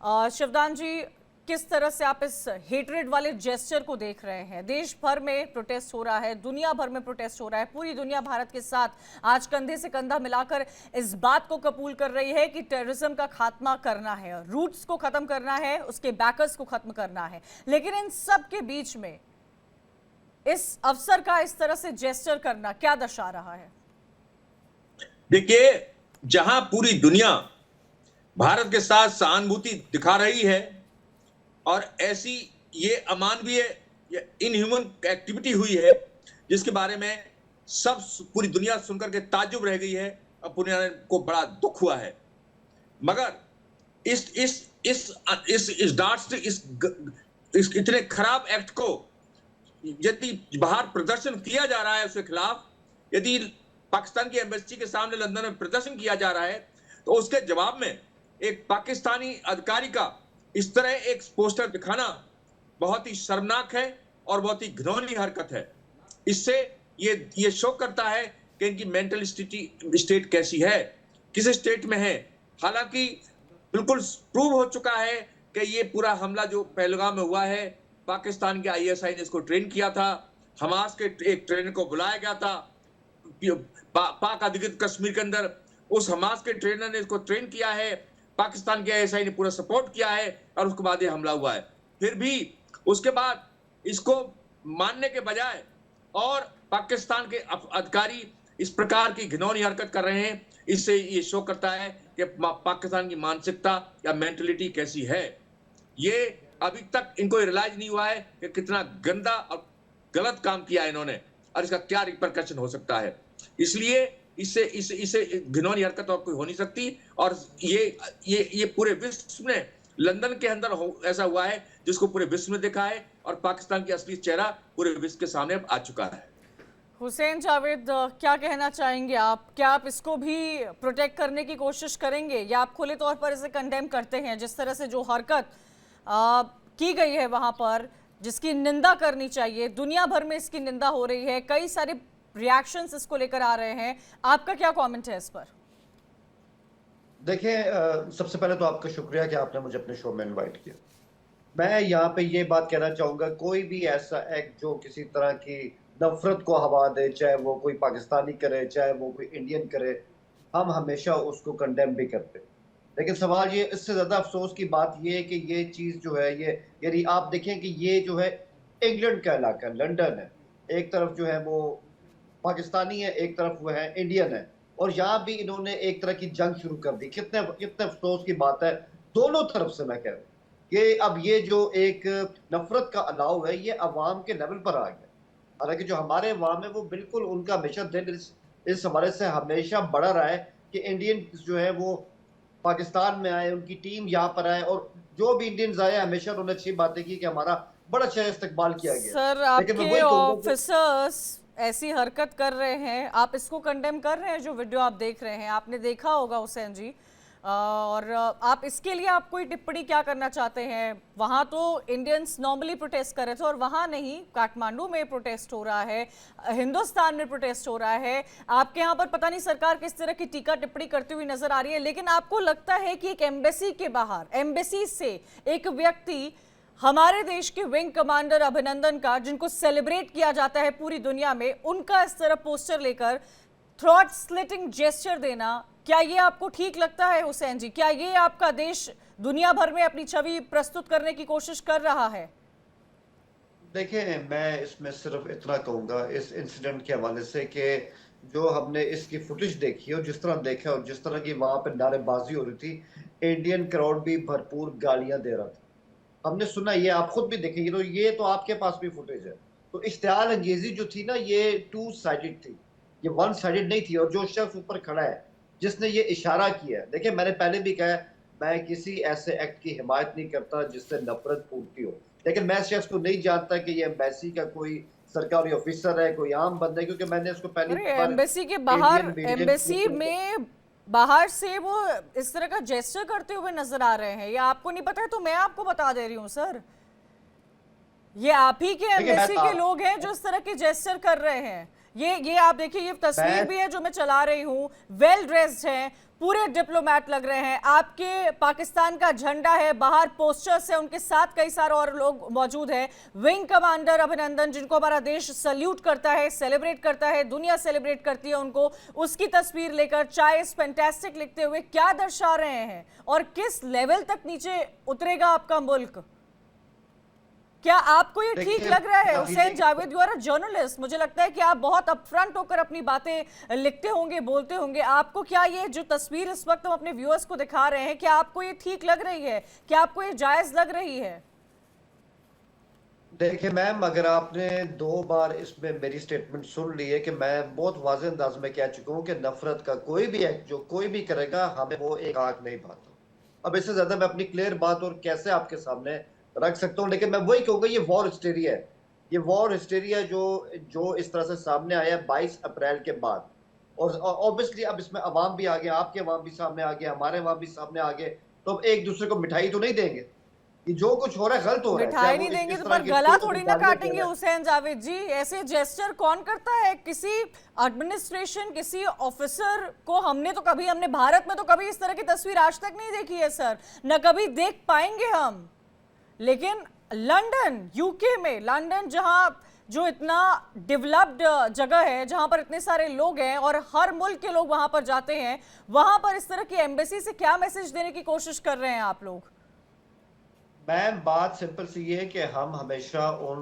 शिवदान जी, किस तरह से आप इस हेट्रेड वाले जेस्चर को देख रहे हैं? देश भर में प्रोटेस्ट हो रहा है, दुनिया भर में प्रोटेस्ट हो रहा है, पूरी दुनिया भारत के साथ आज कंधे से कंधा मिलाकर इस बात को कबूल कर रही है कि टेररिज्म का खात्मा करना है, रूट्स को खत्म करना है, उसके बैकर्स को खत्म करना है। लेकिन इन सब के बीच में इस अवसर का इस तरह से जेस्चर करना क्या दर्शा रहा है? देखिए, जहां पूरी दुनिया भारत के साथ सहानुभूति दिखा रही है और ऐसी ये अमानवीय या इनह्यूमन एक्टिविटी हुई है जिसके बारे में सब पूरी दुनिया सुनकर के ताज्जुब रह गई है और पूरी दुनिया को बड़ा दुख हुआ है। मगर इस डांट इस इतने खराब एक्ट को यदि बाहर प्रदर्शन किया जा रहा है उसके खिलाफ, यदि पाकिस्तान की एम्बेसी के सामने लंदन में प्रदर्शन किया जा रहा है, तो उसके जवाब में एक पाकिस्तानी अधिकारी का इस तरह एक पोस्टर दिखाना बहुत ही शर्मनाक है और बहुत ही घिनौनी हरकत है। इससे ये शो करता है कि इनकी मेंटल स्टेट कैसी है, किस स्टेट में है। हालांकि बिल्कुल प्रूव हो चुका है कि ये पूरा हमला जो पहलगाम में हुआ है, पाकिस्तान के आईएसआई ने इसको ट्रेन किया था, हमास के एक ट्रेनर को बुलाया गया था पाक अधिकृत कश्मीर के अंदर, उस हमास के ट्रेनर ने इसको ट्रेन किया है, पाकिस्तान के आईएसआई ने पूरा सपोर्ट किया है और उसके बाद ये हमला हुआ है। फिर भी उसके बाद इसको मानने के बजाय और पाकिस्तान के अधिकारी इस प्रकार की घिनौनी हरकत कर रहे हैं, इससे ये शो करता है कि पाकिस्तान की मानसिकता या मेंटलिटी कैसी है। ये अभी तक इनको रियलाइज नहीं हुआ है कि कितना गंदा और गलत काम किया है इन्होंने और इसका क्या रिपरकशन हो सकता है। इसलिए इससे घिनौनी हरकत और कोई हो नहीं सकती। और ये पूरे विश्व में लंदन के अंदर ऐसा हुआ है जिसको पूरे विश्व में देखा है और पाकिस्तान की असली चेहरा पूरे विश्व के सामने आ चुका है। हुसैन जावेद, क्या कहना चाहेंगे आप? क्या आप इसको भी प्रोटेक्ट करने की कोशिश करेंगे या आप खुले तौर पर इसे कंडेम करते हैं? जिस तरह से जो हरकत की गई है वहां पर, जिसकी निंदा करनी चाहिए, दुनिया भर में इसकी निंदा हो रही है, कई सारे रिएक्शंस इसको लेकर आ रहे हैं, आपका क्या कमेंट है इस पर? देखिए, सबसे पहले तो आपका शुक्रिया कि आपने मुझे अपने शो में इनवाइट किया। मैं यहाँ पे ये बात कहना चाहूँगा, कोई भी ऐसा एक्ट जो किसी तरह की नफरत को हवा दे, चाहे वो कोई पाकिस्तानी करे, चाहे वो कोई इंडियन करे, हम हमेशा उसको कंडेम भी करते। लेकिन सवाल ये, इससे ज़्यादा अफसोस की बात ये है कि ये चीज़ जो है, ये यदि आप देखें कि ये जो है इंग्लैंड का इलाका, लंदन है, एक तरफ जो है वो पाकिस्तानी है, एक तरफ वो है इंडियन है, और यहाँ भी इन्होंने एक तरह की जंग शुरू कर दी। कितने अफसोस की बात है, दोनों तरफ से मैं कह रहा हूँ कि अब ये जो एक नफरत का अलाव है, ये अवाम के लेवल पर आ गया। हालांकि जो हमारे अवाम है वो बिल्कुल, उनका हमेशा दिल इस हवाले से हमेशा बढ़ा रहा है कि इंडियन जो है वो पाकिस्तान में आए, उनकी टीम यहाँ पर आए, और जो भी इंडियंस आए हमेशा उन्होंने अच्छी बातें की कि हमारा बड़ा अच्छा इस्तकबाल किया गया। सर, आपके ऑफिसर्स ऐसी हरकत कर रहे हैं, आप इसको कंडेम कर रहे हैं? जो वीडियो आप देख रहे हैं, आपने देखा होगा हुसैन जी, और आप इसके लिए आप कोई टिप्पणी क्या करना चाहते हैं? वहाँ तो इंडियंस नॉर्मली प्रोटेस्ट कर रहे थे और वहाँ नहीं, काठमांडू में प्रोटेस्ट हो रहा है, हिंदुस्तान में प्रोटेस्ट हो रहा है। आपके यहाँ पर पता नहीं सरकार किस तरह की टीका टिप्पणी करती हुई नजर आ रही है, लेकिन आपको लगता है कि एक एम्बेसी के बाहर, एम्बेसी से एक व्यक्ति, हमारे देश के विंग कमांडर अभिनंदन का, जिनको सेलिब्रेट किया जाता है पूरी दुनिया में, उनका इस तरह पोस्टर लेकर थ्रॉट स्लिटिंग जेस्चर देना, क्या ये आपको ठीक लगता है हुसैन जी? क्या ये आपका देश दुनिया भर में अपनी छवि प्रस्तुत करने की कोशिश कर रहा है? देखिए, मैं इसमें सिर्फ इतना कहूंगा इस इंसिडेंट के हवाले से कि जो हमने इसकी फुटेज देखी और जिस तरह देखा और जिस तरह की वहां पर नारेबाजी हो रही थी, इंडियन क्राउड भी भरपूर गालियां दे रहा था। हमने सुना, ये आप खुद भी देखेंगे तो ये तो आपके पास भी फुटेज है। तो इश्तियाल अंगेजी जो थी ना, ये टू साइडेड थी, ये वन साइडेड नहीं थी। और जो शख्स ऊपर खड़ा है जिसने ये इशारा किया, देखिए मैंने पहले भी कहा, मैं किसी ऐसे एक्ट की हिमायत नहीं करता जिससे नफरत फूटती हो, लेकिन मैं इस शख्स को नहीं जानता कि ये एम्बेसी का कोई सरकारी ऑफिसर है, कोई आम बंदा है, क्योंकि मैंने उसको पहले एम्बेसी के बाहर, एम्बेसी में बाहर से वो इस तरह का जेस्चर करते हुए नजर आ रहे हैं। ये आपको नहीं पता है तो मैं आपको बता दे रही हूँ सर, ये आप ही के एम्बेसी के लोग हैं जो इस तरह के जेस्चर कर रहे हैं। ये आप देखिए, ये तस्वीर भी है जो मैं चला रही हूँ, वेल ड्रेस्ड हैं, पूरे डिप्लोमेट लग रहे हैं, आपके पाकिस्तान का झंडा है, बाहर पोस्टर्स है, उनके साथ कई सारे और लोग मौजूद हैं, विंग कमांडर अभिनंदन जिनको हमारा देश सल्यूट करता है, सेलिब्रेट करता है, दुनिया सेलिब्रेट करती है उनको, उसकी तस्वीर लेकर चाय इज फैंटास्टिक लिखते हुए क्या दर्शा रहे हैं और किस लेवल तक नीचे उतरेगा आपका मुल्क? क्या आपको ये ठीक लग रहा है? Hussain Javed, you are a journalist, मुझे लगता है कि आप बहुत अपफ्रंट होकर अपनी बातें लिखते होंगे, बोलते होंगे। आपको क्या ये जो तस्वीर इस वक्त हम अपने व्यूअर्स को दिखा रहे हैं, क्या आपको ये ठीक लग रही है? क्या आपको ये जायज लग रही है? देखिए मैम, अगर आपने 2 बार इसमें मेरी स्टेटमेंट सुन ली है कि मैं बहुत वाज़ेह अंदाज में कह चुका हूँ कि नफरत का कोई भी एक्ट जो कोई भी करेगा, हमें वो एक आंख नहीं पाता। अब इससे ज्यादा मैं अपनी क्लियर बात और कैसे आपके सामने रख सकता हूँ, लेकिन मैं वही कहूँगा, ये वॉर हिस्टेरिया है। ये वॉर हिस्टेरिया जो इस तरह से सामने आया 22 अप्रैल के बाद, और ऑब्वियसली अब इसमें अवाम भी आ गया, आपके अवाम भी सामने आ गया, हमारे अवाम भी सामने आ गए, तो अब एक दूसरे को मिठाई तो नहीं देंगे। ये जो कुछ हो रहा है गलत हो रहा है। मिठाई नहीं देंगे तो पर गला थोड़ी ना काटेंगे हुसैन जावेद जी। ऐसे जेस्चर कौन करता है? किसी एडमिनिस्ट्रेशन, किसी ऑफिसर को हमने भारत में तो कभी इस तरह की तस्वीर आज तक नहीं देखी है सर, न कभी देख पाएंगे हम। लेकिन लंदन, यूके में, लंदन जहां जो इतना डेवलप्ड जगह है, जहां पर इतने सारे लोग हैं और हर मुल्क के लोग वहां पर जाते हैं, वहां पर इस तरह की एम्बेसी से क्या मैसेज देने की कोशिश कर रहे हैं आप लोग? मैम, बात सिंपल सी है कि हम हमेशा उन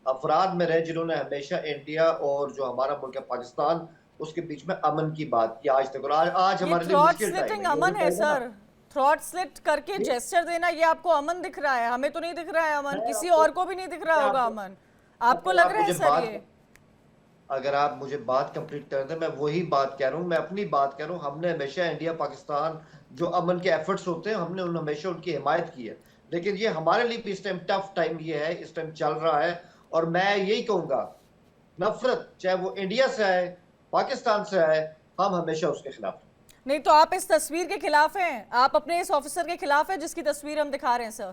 अफराद में रहे जिन्होंने हमेशा इंडिया और जो हमारा मुल्क है पाकिस्तान, उसके बीच में अमन की बात की आज तक, और आज हमारे लिए मुश्किल टाइम है। अमन है सर, थ्रॉट स्लिट करके जेस्चर देना, ये आपको अमन दिख रहा है? हमें तो नहीं दिख रहा है अमन, किसी और को भी नहीं दिख रहा होगा अमन, आपको लग रहा है सर ये? अगर आप मुझे बात कंप्लीट कर दें, मैं वही बात कह रहा हूँ, मैं अपनी बात कह रहा हूँ। हमने हमेशा इंडिया पाकिस्तान जो अमन के एफर्ट्स होते हैं, हमने हमेशा उनकी हिमायत की है, लेकिन ये हमारे लिए भी इस टाइम टफ टाइम ये है, इस टाइम चल रहा है। और मैं यही कहूंगा, नफरत चाहे वो इंडिया से आए, पाकिस्तान से आए, हम हमेशा उसके खिलाफ। नहीं तो आप इस तस्वीर के खिलाफ हैं? आप अपने इस ऑफिसर के खिलाफ हैं जिसकी तस्वीर हम दिखा रहे हैं सर?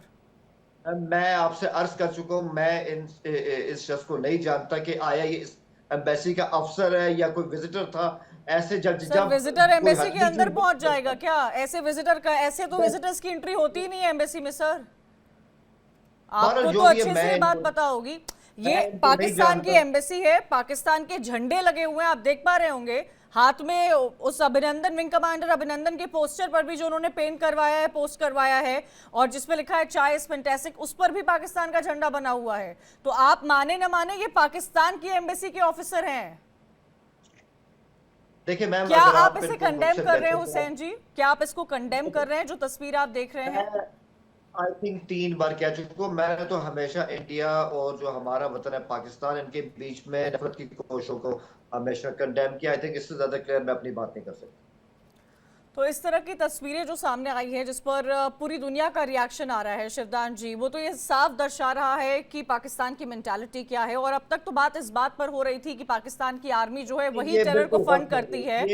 मैं आपसे अर्ज कर चुका हूं, मैं इस शख्स को नहीं जानता कि आया ये इस एम्बेसी का अफसर है या कोई विजिटर था। ऐसे जब विजिटर एम्बेसी के अंदर पहुंच जाएगा क्या? ऐसे विजिटर का, ऐसे तो विजिटर्स की एंट्री होती ही नहीं है एम्बेसी में सर, आपको तो अच्छे से बात पता होगी। ये पाकिस्तान की एम्बेसी है, पाकिस्तान के झंडे लगे हुए हैं, आप देख पा रहे होंगे हाथ में। उस अभिनंदन, विंग कमांडर अभिनंदन के पोस्टर पर भी जो उन्होंने पेंट करवाया है, पोस्ट करवाया है, और जिसमें लिखा है चाय इज फैंटास्टिक, उस पर भी पाकिस्तान का झंडा बना हुआ है। तो आप माने न माने, ये पाकिस्तान की एम्बेसी के ऑफिसर हैं। देखिए मैम, क्या आप इसे कंडेम कर रहे हैं हुसैन जी? क्या आप इसको कंडेम कर रहे हैं जो तस्वीर आप देख रहे हैं? आई थिंक 3 बार कह चुका हूं, मैंने तो हमेशा इंडिया और जो हमारा वतन है पाकिस्तान, इनके बीच में नफरत की कोशिशों को हमेशा कंडेम किया। आई थिंक इससे ज्यादा क्लियर मैं अपनी बात नहीं कर सकता। तो इस तरह की तस्वीरें जो सामने आई है, जिस पर पूरी दुनिया का रिएक्शन आ रहा है शिवदान जी, वो तो ये साफ दर्शा रहा है कि पाकिस्तान की मेंटालिटी क्या है। और अब तक तो बात इस बात पर हो रही थी कि पाकिस्तान की आर्मी जो है वही टेरर को फंड करती है,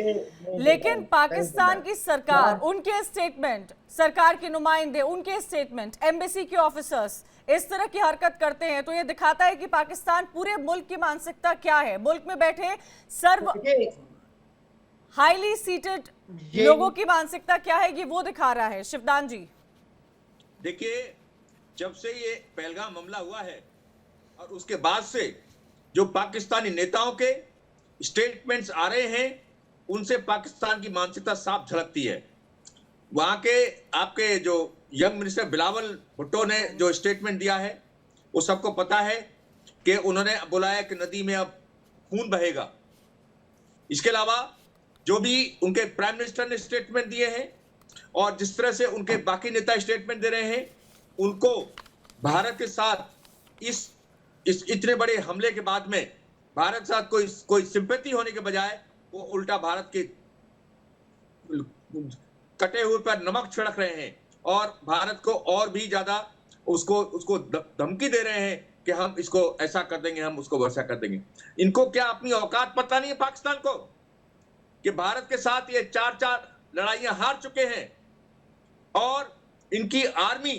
लेकिन पाकिस्तान की सरकार, उनके स्टेटमेंट, सरकार के नुमाइंदे, उनके स्टेटमेंट, एम्बेसी के ऑफिसर्स इस तरह की हरकत करते हैं, तो ये दिखाता है कि पाकिस्तान पूरे मुल्क की मानसिकता क्या है। मुल्क में बैठे सर्व हाईली सीटेड लोगों की मानसिकता क्या है, ये वो दिखा रहा है शिवदान जी। देखिए, जब से ये पहलगाम हमला हुआ है और उसके बाद से जो पाकिस्तानी नेताओं के स्टेटमेंट्स आ रहे हैं, उनसे पाकिस्तान की मानसिकता साफ झलकती है। वहां के आपके जो यंग मिनिस्टर बिलावल भुट्टो ने जो स्टेटमेंट दिया है, वो सबको पता है कि उन्होंने बोला है कि नदी में अब खून बहेगा। इसके अलावा जो भी उनके प्राइम मिनिस्टर ने स्टेटमेंट दिए हैं और जिस तरह से उनके बाकी नेता स्टेटमेंट दे रहे हैं, उनको भारत के साथ इस इतने बड़े हमले के बाद में भारत के साथ कोई सिंपैथी होने के बजाय वो उल्टा भारत के कटे हुए पर नमक छिड़क रहे हैं और भारत को और भी ज्यादा उसको धमकी दे रहे हैं कि हम इसको ऐसा कर देंगे, हम उसको वैसा कर देंगे। इनको क्या अपनी औकात पता नहीं है पाकिस्तान को कि भारत के साथ ये 4 लड़ाइयां हार चुके हैं, और इनकी आर्मी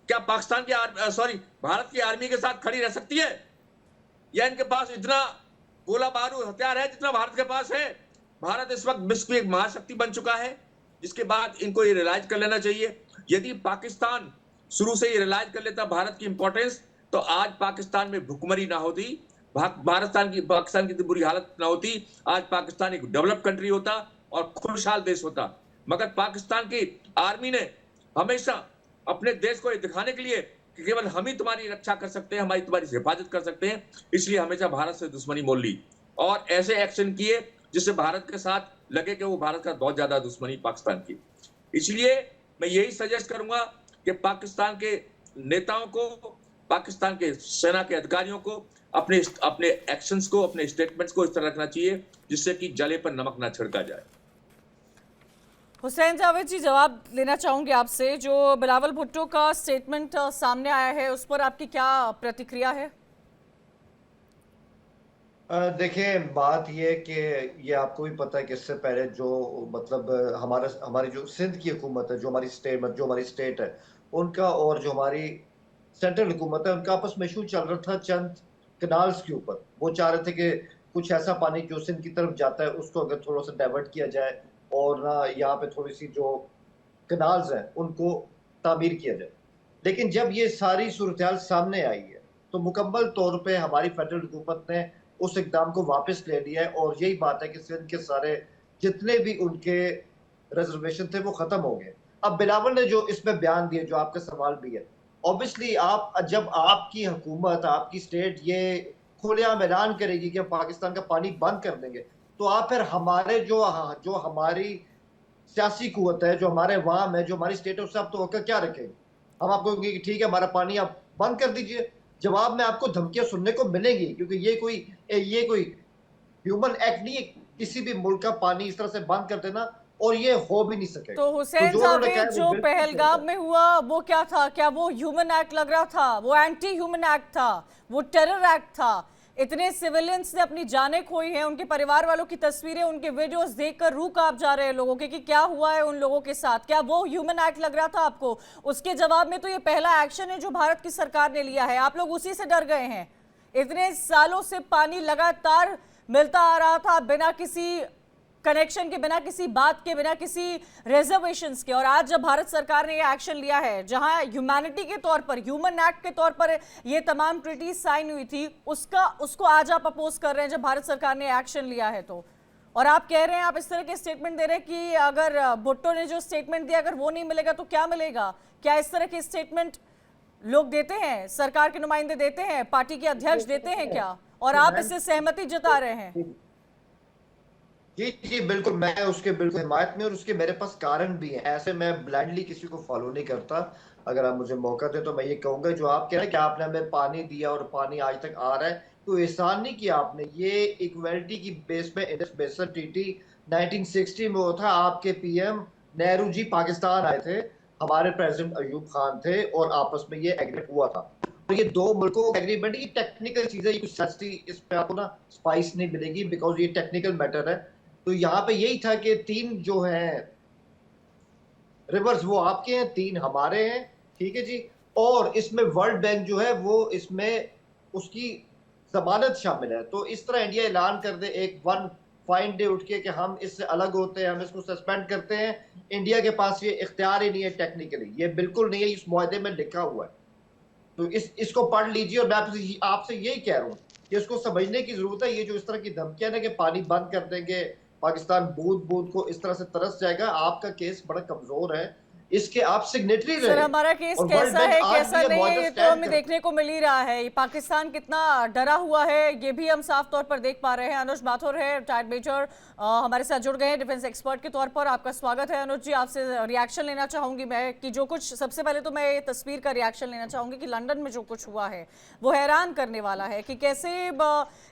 क्या पाकिस्तान की भारत की आर्मी के साथ खड़ी रह सकती है? या इनके पास इतना गोला बारूद हथियार है जितना भारत के पास है? भारत इस वक्त विश्व की एक महाशक्ति बन चुका है, जिसके बाद इनको ये रियलाइज कर लेना चाहिए। यदि पाकिस्तान शुरू से ही रियलाइज कर लेता भारत की इंपॉर्टेंस, तो आज पाकिस्तान में भुखमरी ना होती, पाकिस्तान की बुरी हालत ना होती। आज पाकिस्तान एक डेवलप कंट्री होता और खुशहाल देश होता। मगर पाकिस्तान की आर्मी ने हमेशा अपने देश को ये दिखाने के लिए कि केवल हम ही तुम्हारी रक्षा कर सकते हैं, हमारी तुम्हारी हिफाजत कर सकते हैं, इसलिए हमेशा भारत से दुश्मनी मोल ली और ऐसे एक्शन किए जिससे भारत के साथ लगे कि वो भारत का बहुत ज्यादा दुश्मनी पाकिस्तान की। इसलिए मैं यही सजेस्ट करूंगा कि पाकिस्तान के नेताओं को, पाकिस्तान के सेना के अधिकारियों को अपने अपने एक्शंस को, अपने स्टेटमेंट्स को इस तरह रखना चाहिए जिससे कि जले पर नमक ना छिड़का जाए। हुसैन जावेद जी, जवाब लेना चाहूंगी आपसे। जो बिलावल भुट्टो का स्टेटमेंट सामने आया है उस पर आपकी क्या प्रतिक्रिया है? देखिए, बात ये कि ये आपको भी पता है कि इससे पहले जो मतलब हमारी जो सिंध की हुकूमत है, जो हमारी स्टेट है, उनका और जो हमारी सेंट्रल हुकूमत है, उनका आपस में इशू चल रहा था चंद कनाल्स के ऊपर। वो चाह रहे थे कि कुछ ऐसा पानी जो सिंध की तरफ जाता है उसको अगर थोड़ा सा डाइवर्ट किया जाए और ना यहाँ पे थोड़ी सी जो कनाल्स हैं उनको तामीर किया जाए। लेकिन जब ये सारी सूरत-ए-हाल सामने आई है तो मुकम्मल तौर पे हमारी फेडरल हुकूमत ने उस इक़दाम को वापस ले लिया है और यही बात है कि सिंध के सारे जितने भी उनके रिजर्वेशन थे वो खत्म हो गए। अब बिलावल ने जो इसमें बयान दिए, जो आपका सवाल भी है, ऑब्वियसली जब आपकी हुकूमत, आपकी स्टेट ये खुलेआम ऐलान करेगी कि हम पाकिस्तान का पानी बंद कर देंगे, तो आप फिर हमारे जो हमारी सियासी कुव्वत है, जो हमारे अवाम है, जो हमारी स्टेट है, उससे आप तवक्को क्या रखेंगे? हम आपको कहेंगे कि ठीक है हमारा पानी आप बंद कर दीजिए। जवाब में आपको धमकियां सुनने को मिलेंगी, क्योंकि ये कोई ह्यूमन एक्ट नहीं है किसी भी मुल्क का पानी इस तरह से बंद कर देना, और ये हो भी नहीं सकेगा। तो हुसैन जावेद, जो पहलगाम में हुआ वो क्या था? क्या वो ह्यूमन एक्ट लग रहा था? वो एंटी ह्यूमन एक्ट था? वो टेरर एक्ट था? इतने सिविलियंस ने अपनी जानें खोई हैं, उनके परिवार वालों की तस्वीरें, उनके वीडियोस देखकर रूह कांप जा रहे हैं लोगों के कि क्या हुआ है उन लोगों के साथ। क्या वो ह्यूमन एक्ट लग रहा था आपको? उसके जवाब में तो ये पहला एक्शन है जो भारत की सरकार ने लिया है। आप लोग उसी से डर गए हैं। इतने सालों से पानी लगातार मिलता आ रहा था बिना किसी कनेक्शन के, बिना किसी बात के, बिना किसी रिजर्वेशंस के, और आज जब भारत सरकार ने ये एक्शन लिया है, जहां ह्यूमैनिटी के तौर पर, ह्यूमन एक्ट के तौर पर ये तमाम ट्रीटीज साइन हुई थी, उसको आज आप अपोज कर रहे हैं जब भारत सरकार ने एक्शन लिया है तो। और आप कह रहे हैं, आप इस तरह के स्टेटमेंट दे रहे हैं कि अगर भुट्टो ने जो स्टेटमेंट दिया अगर वो नहीं मिलेगा तो क्या मिलेगा? क्या इस तरह के स्टेटमेंट लोग देते हैं? सरकार के नुमाइंदे देते हैं? पार्टी के अध्यक्ष देते हैं क्या? और आप इससे सहमति जता रहे हैं? जी बिल्कुल, मैं उसके बिल्कुल हिमायत में, और उसके मेरे पास कारण भी है। ऐसे मैं ब्लाइंडली किसी को फॉलो नहीं करता। अगर आप मुझे मौका दें तो मैं ये कहूंगा, जो आप कह रहे हैं कि आपने हमें पानी दिया और पानी आज तक आ रहा है, तो एहसान नहीं किया आपने। ये इक्वलिटी की बेस पे इंडस बेसिन ट्रीटी 1960 में हुआ था। आपके पीएम नेहरू जी पाकिस्तान आए थे, हमारे प्रेसिडेंट अयूब खान थे, और आपस में ये एग्रीमेंट हुआ था। तो ये दो मुल्कों का एग्रीमेंट, ये टेक्निकल चीज है, ये कुछ सस्ती, इस पे आपको ना स्पाइस नहीं मिलेगी, बिकॉज ये टेक्निकल मैटर है। तो यहाँ पे यही था कि 3 जो हैं रिवर्स वो आपके हैं, 3 हमारे हैं, ठीक है जी। और इसमें वर्ल्ड बैंक जो है वो इसमें उसकी जमानत शामिल है। तो इस तरह इंडिया ऐलान कर दे एक वन फाइन डे उठ के कि हम इससे अलग होते हैं, हम इसको सस्पेंड करते हैं, इंडिया के पास ये इख्तियार ही नहीं है टेक्निकली, ये बिल्कुल नहीं है, इस मुआहदे में लिखा हुआ है। तो इसको पढ़ लीजिए, और मैं आपसे यही कह रहा हूँ कि इसको समझने की जरूरत है। ये जो इस तरह की धमकियां है कि पानी बंद कर देंगे, पाकिस्तान बूंद बूंद को इस तरह से तरस जाएगा, आपका केस बड़ा कमजोर है, इसके आप सिग्नेटरी रहे। सर, हमारा केस कैसा है कैसा नहीं है ये तो हमें देखने को मिल ही रहा है। पाकिस्तान कितना डरा हुआ है ये भी हम साफ तौर पर देख पा रहे हैं। अनुज माथुर है, रिटायर्ड मेजर, हमारे साथ जुड़ गए हैं डिफेंस एक्सपर्ट के तौर पर। आपका स्वागत है। अनुज जी, आपसे रिएक्शन लेना चाहूंगी मैं कि जो कुछ, सबसे पहले तो मैं ये तस्वीर का रिएक्शन लेना चाहूंगी कि लंदन में जो कुछ हुआ है वो हैरान करने वाला है कि कैसे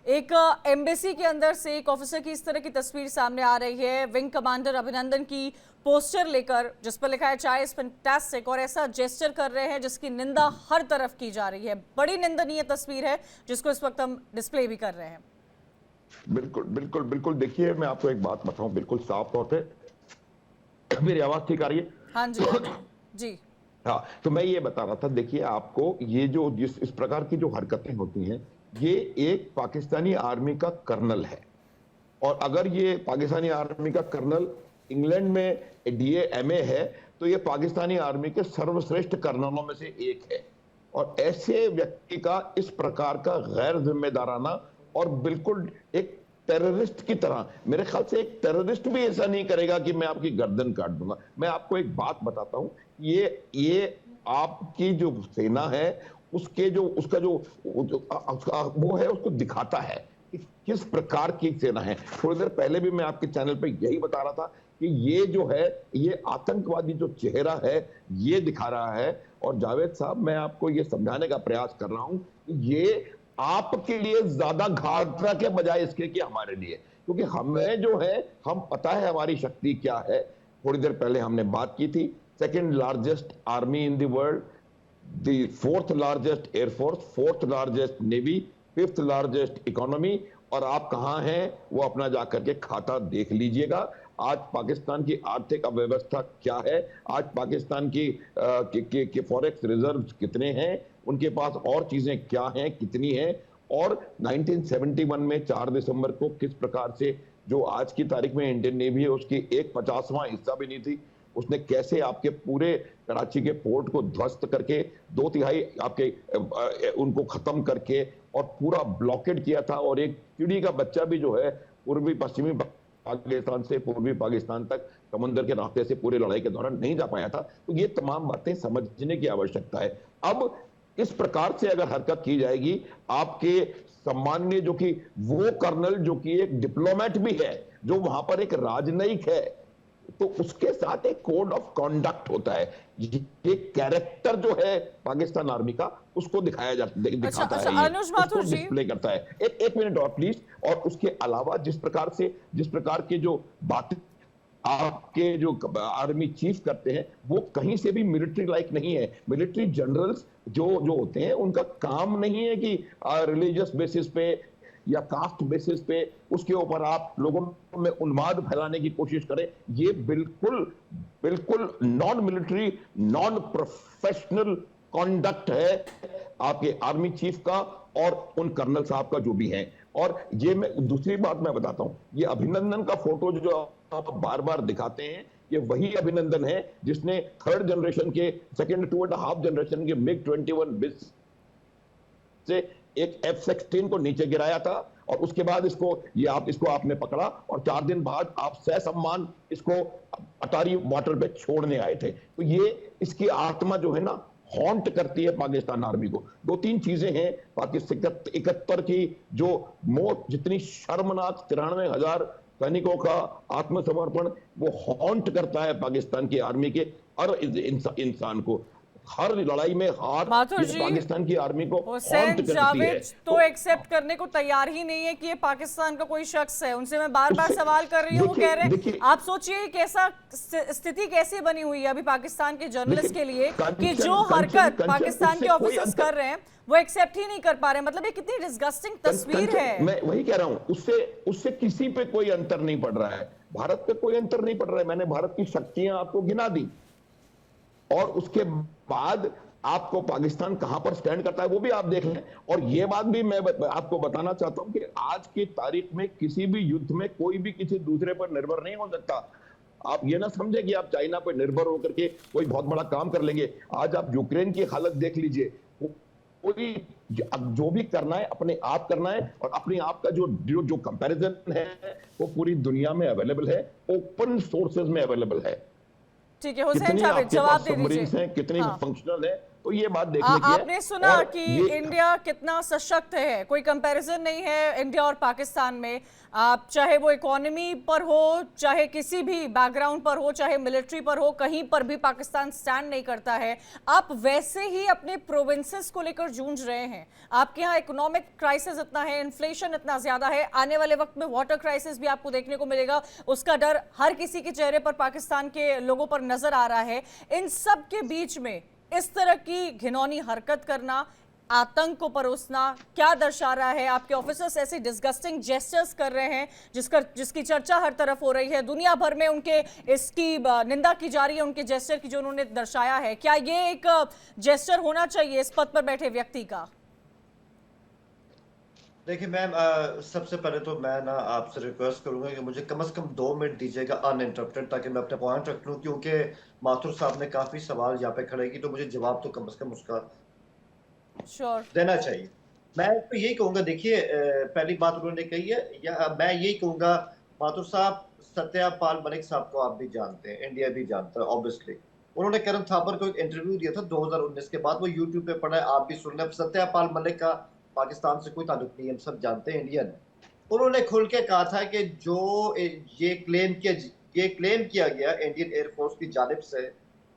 एक एम्बेसी के अंदर से एक ऑफिसर की इस तरह की तस्वीर सामने आ रही है, विंग कमांडर अभिनंदन की पोस्टर लेकर जिस पर लिखा है चाय इज फैंटास्टिक, और ऐसा जेस्चर कर रहे हैं जिसकी निंदा हर तरफ की जा रही है। बड़ी निंदनीय तस्वीर है जिसको इस वक्त हम डिस्प्ले भी कर रहे हैं। बिल्कुल बिल्कुल बिल्कुल। देखिए, मैं आपको एक बात बताऊं बिल्कुल साफ तौर पे। मेरी आवाज ठीक आ रही है? हाँ जी जी। हाँ, तो मैं ये बता रहा था, देखिए आपको ये जो इस प्रकार की जो हरकतें होती हैं, ये एक पाकिस्तानी आर्मी का कर्नल है, और अगर ये पाकिस्तानी आर्मी का कर्नल इंग्लैंड में DA MA है, तो ये पाकिस्तानी आर्मी के सर्वश्रेष्ठ कर्नलों में से एक है। और ऐसे व्यक्ति का इस प्रकार का गैर जिम्मेदाराना और बिल्कुल एक टेररिस्ट की तरह, मेरे ख्याल से एक टेररिस्ट भी ऐसा नहीं करेगा कि मैं आपकी गर्दन काट दूंगा। मैं आपको एक बात बताता हूं, ये आपकी जो सेना है उसके जो उसका जो वो है, उसको दिखाता है कि किस प्रकार की सेना है। थोड़ी देर पहले भी मैं आपके चैनल पे यही बता रहा था कि ये जो है, ये आतंकवादी जो चेहरा है ये दिखा रहा है। और जावेद साहब, मैं आपको ये समझाने का प्रयास कर रहा हूं कि ये आपके लिए ज्यादा घातक के बजाय इसके कि हमारे लिए, क्योंकि हमें जो है, हम पता है हमारी शक्ति क्या है। थोड़ी देर पहले हमने बात की थी, second largest army in the world, the fourth largest air force, fourth largest navy, fifth largest economy। और आप कहां हैं वो अपना जाकर के खाता देख लीजिएगा। आज पाकिस्तान की आर्थिक अव्यवस्था क्या है, आज पाकिस्तान की फॉरेक्स रिजर्व कितने हैं, उनके पास और चीजें क्या हैं, कितनी हैं। और 1971 में 4 दिसंबर को किस प्रकार से जो आज की तारीख में इंडियन नेवी है उसकी 1/50वां हिस्सा भी नहीं थी, उसने कैसे आपके पूरे कराची के पोर्ट को ध्वस्त करके 2/3 आपके उनको खत्म करके और पूरा ब्लॉकेड किया था। और एक चिड़ी का बच्चा भी जो है पूर्वी पश्चिमी पाकिस्तान से पूर्वी पाकिस्तान तक समंदर के रास्ते से पूरी लड़ाई के दौरान नहीं जा पाया था। तो ये तमाम बातें समझने की आवश्यकता है। अब इस प्रकार से अगर हरकत की जाएगी, आपके सम्माननीय जो कि वो कर्नल जो कि एक डिप्लोमेट भी है, जो वहां पर एक राजनयिक है, तो उसके साथ एक कोड ऑफ कॉन्डक्ट होता है। ये कैरेक्टर जो है पाकिस्तान आर्मी का, उसको दिखाता है, अनुज माथुर जी डिस्प्ले करता है। एक मिनट और प्लीज। और उसके अलावा जिस प्रकार के जो बातें आपके जो आर्मी चीफ करते हैं, वो कहीं से भी मिलिट्री लाइक नहीं है। मिलिट्री जनरल्स जो होते हैं, उनका काम नहीं है कि रिलीजियस बेसिस पे या कास्ट बेसिस पे उसके ऊपर आप लोगों में उन्माद फैलाने की कोशिश करें। ये बिल्कुल non military, non professional conduct है आपके आर्मी चीफ का और उन कर्नल साहब का जो भी है। और ये मैं दूसरी बात मैं बताता हूं, ये अभिनंदन का फोटो जो आप बार बार दिखाते हैं, ये वही अभिनंदन है जिसने 3rd जनरेशन के, सेकंड 2.5 जनरेशन के MiG-21 से एक F-16 को नीचे गिराया था। और उसके बाद इसको आपने पकड़ा और 4 दिन बाद आप ससम्मान इसको अटारी वाटर पे छोड़ने आए थे। तो ये इसकी आत्मा जो है ना, हॉन्ट करती है पाकिस्तान आर्मी को। 2-3 चीजें हैं पाकिस्तान 71 की जो मौत, जितनी शर्मनाक 93,000 सैनिकों का आत्मसमर्पण, वो हॉन्ट करता है पाकिस्तान की आर्मी के हर इंसान को। हर लड़ाई में हार पाकिस्तान की आर्मी को हुसैन जावेद तो एक्सेप्ट करने को तैयार ही नहीं है कि ये पाकिस्तान का कोई शख्स है। उनसे मैं बार बार सवाल कर रही हूँ, वो कह रहे हैं। आप सोचिए कैसा स्थिति कैसे बनी हुई है अभी पाकिस्तान के जर्नलिस्ट के लिए कि जो हरकत पाकिस्तान के ऑफिसर्स कर रहे हैं वो एक्सेप्ट ही नहीं कर पा रहे। मतलब ये कितनी डिस्गस्टिंग तस्वीर है। मैं वही कह रहा हूँ, उससे किसी पे कोई अंतर नहीं पड़ रहा है, भारत पे कोई अंतर नहीं पड़ रहा है। मैंने भारत की शक्तियां आपको गिना दी और उसके बाद आपको पाकिस्तान कहां पर स्टैंड करता है वो भी आप देख लें। और ये बात भी मैं आपको बताना चाहता हूं कि आज की तारीख में किसी भी युद्ध में कोई भी किसी दूसरे पर निर्भर नहीं हो सकता। आप ये ना समझे कि आप चाइना पर निर्भर होकर के कोई बहुत बड़ा काम कर लेंगे। आज आप यूक्रेन की हालत देख लीजिए, कोई जो भी करना है अपने आप करना है। और अपने आप का जो कंपैरिजन है वो पूरी दुनिया में अवेलेबल है, ओपन सोर्सेज में अवेलेबल है। ठीक है हुसैन जावेद, जवाब दे दीजिए। कितनी फंक्शनल है, तो ये बात देखने की है। आपने सुना कि इंडिया कितना सशक्त है, कोई कंपैरिजन नहीं है इंडिया और पाकिस्तान में। आप चाहे वो इकोनॉमी पर हो, चाहे किसी भी बैकग्राउंड पर हो, चाहे मिलिट्री पर हो, कहीं पर भी पाकिस्तान स्टैंड नहीं करता है। आप वैसे ही अपने प्रोविंसेस को लेकर जूझ रहे हैं। आपके यहाँ इकोनॉमिक क्राइसिस इतना है, इन्फ्लेशन इतना ज्यादा है, आने वाले वक्त में वाटर क्राइसिस भी आपको देखने को मिलेगा। उसका डर हर किसी के चेहरे पर पाकिस्तान के लोगों पर नजर आ रहा है। इन सब के बीच में इस तरह की घिनौनी हरकत करना, आतंक को परोसना क्या दर्शा रहा है? आपके ऑफिसर्स ऐसे डिस्गस्टिंग जेस्चर्स कर रहे हैं जिसकी चर्चा हर तरफ हो रही है, दुनिया भर में उनके इसकी निंदा की जा रही है, उनके जेस्चर की जो उन्होंने दर्शाया है। क्या ये एक जेस्चर होना चाहिए इस पद पर बैठे व्यक्ति का? देखिए मैम, सबसे पहले तो मैं ना आपसे रिक्वेस्ट करूंगा कि मुझे कम से कम 2 मिनट दीजिएगा अनइंटरप्टेड, ताकि मैं अपने पॉइंट रख लूं, क्योंकि माथुर साहब ने काफी सवाल यहाँ पे खड़े की, तो मुझे जवाब तो कम से कम उसका श्योर। देना चाहिए। मैं तो यही कहूंगा, देखिए पहली बात उन्होंने कही है, या मैं यही कहूंगा, माथुर साहब, सत्यपाल मलिक साहब को आप भी जानते हैं, इंडिया भी जानता है ऑब्वियसली। उन्होंने करण थापर को एक इंटरव्यू दिया था 2019 के बाद, वो यूट्यूब पे पढ़ा है, आप भी सुन लें। सत्यपाल मलिक का पाकिस्तान से कोई ताल्लुक नहीं है, हम सब जानते हैं, इंडियन है। उन्होंने खुल के कहा था कि जो ये क्लेम किया गया इंडियन एयरफोर्स की जानिब से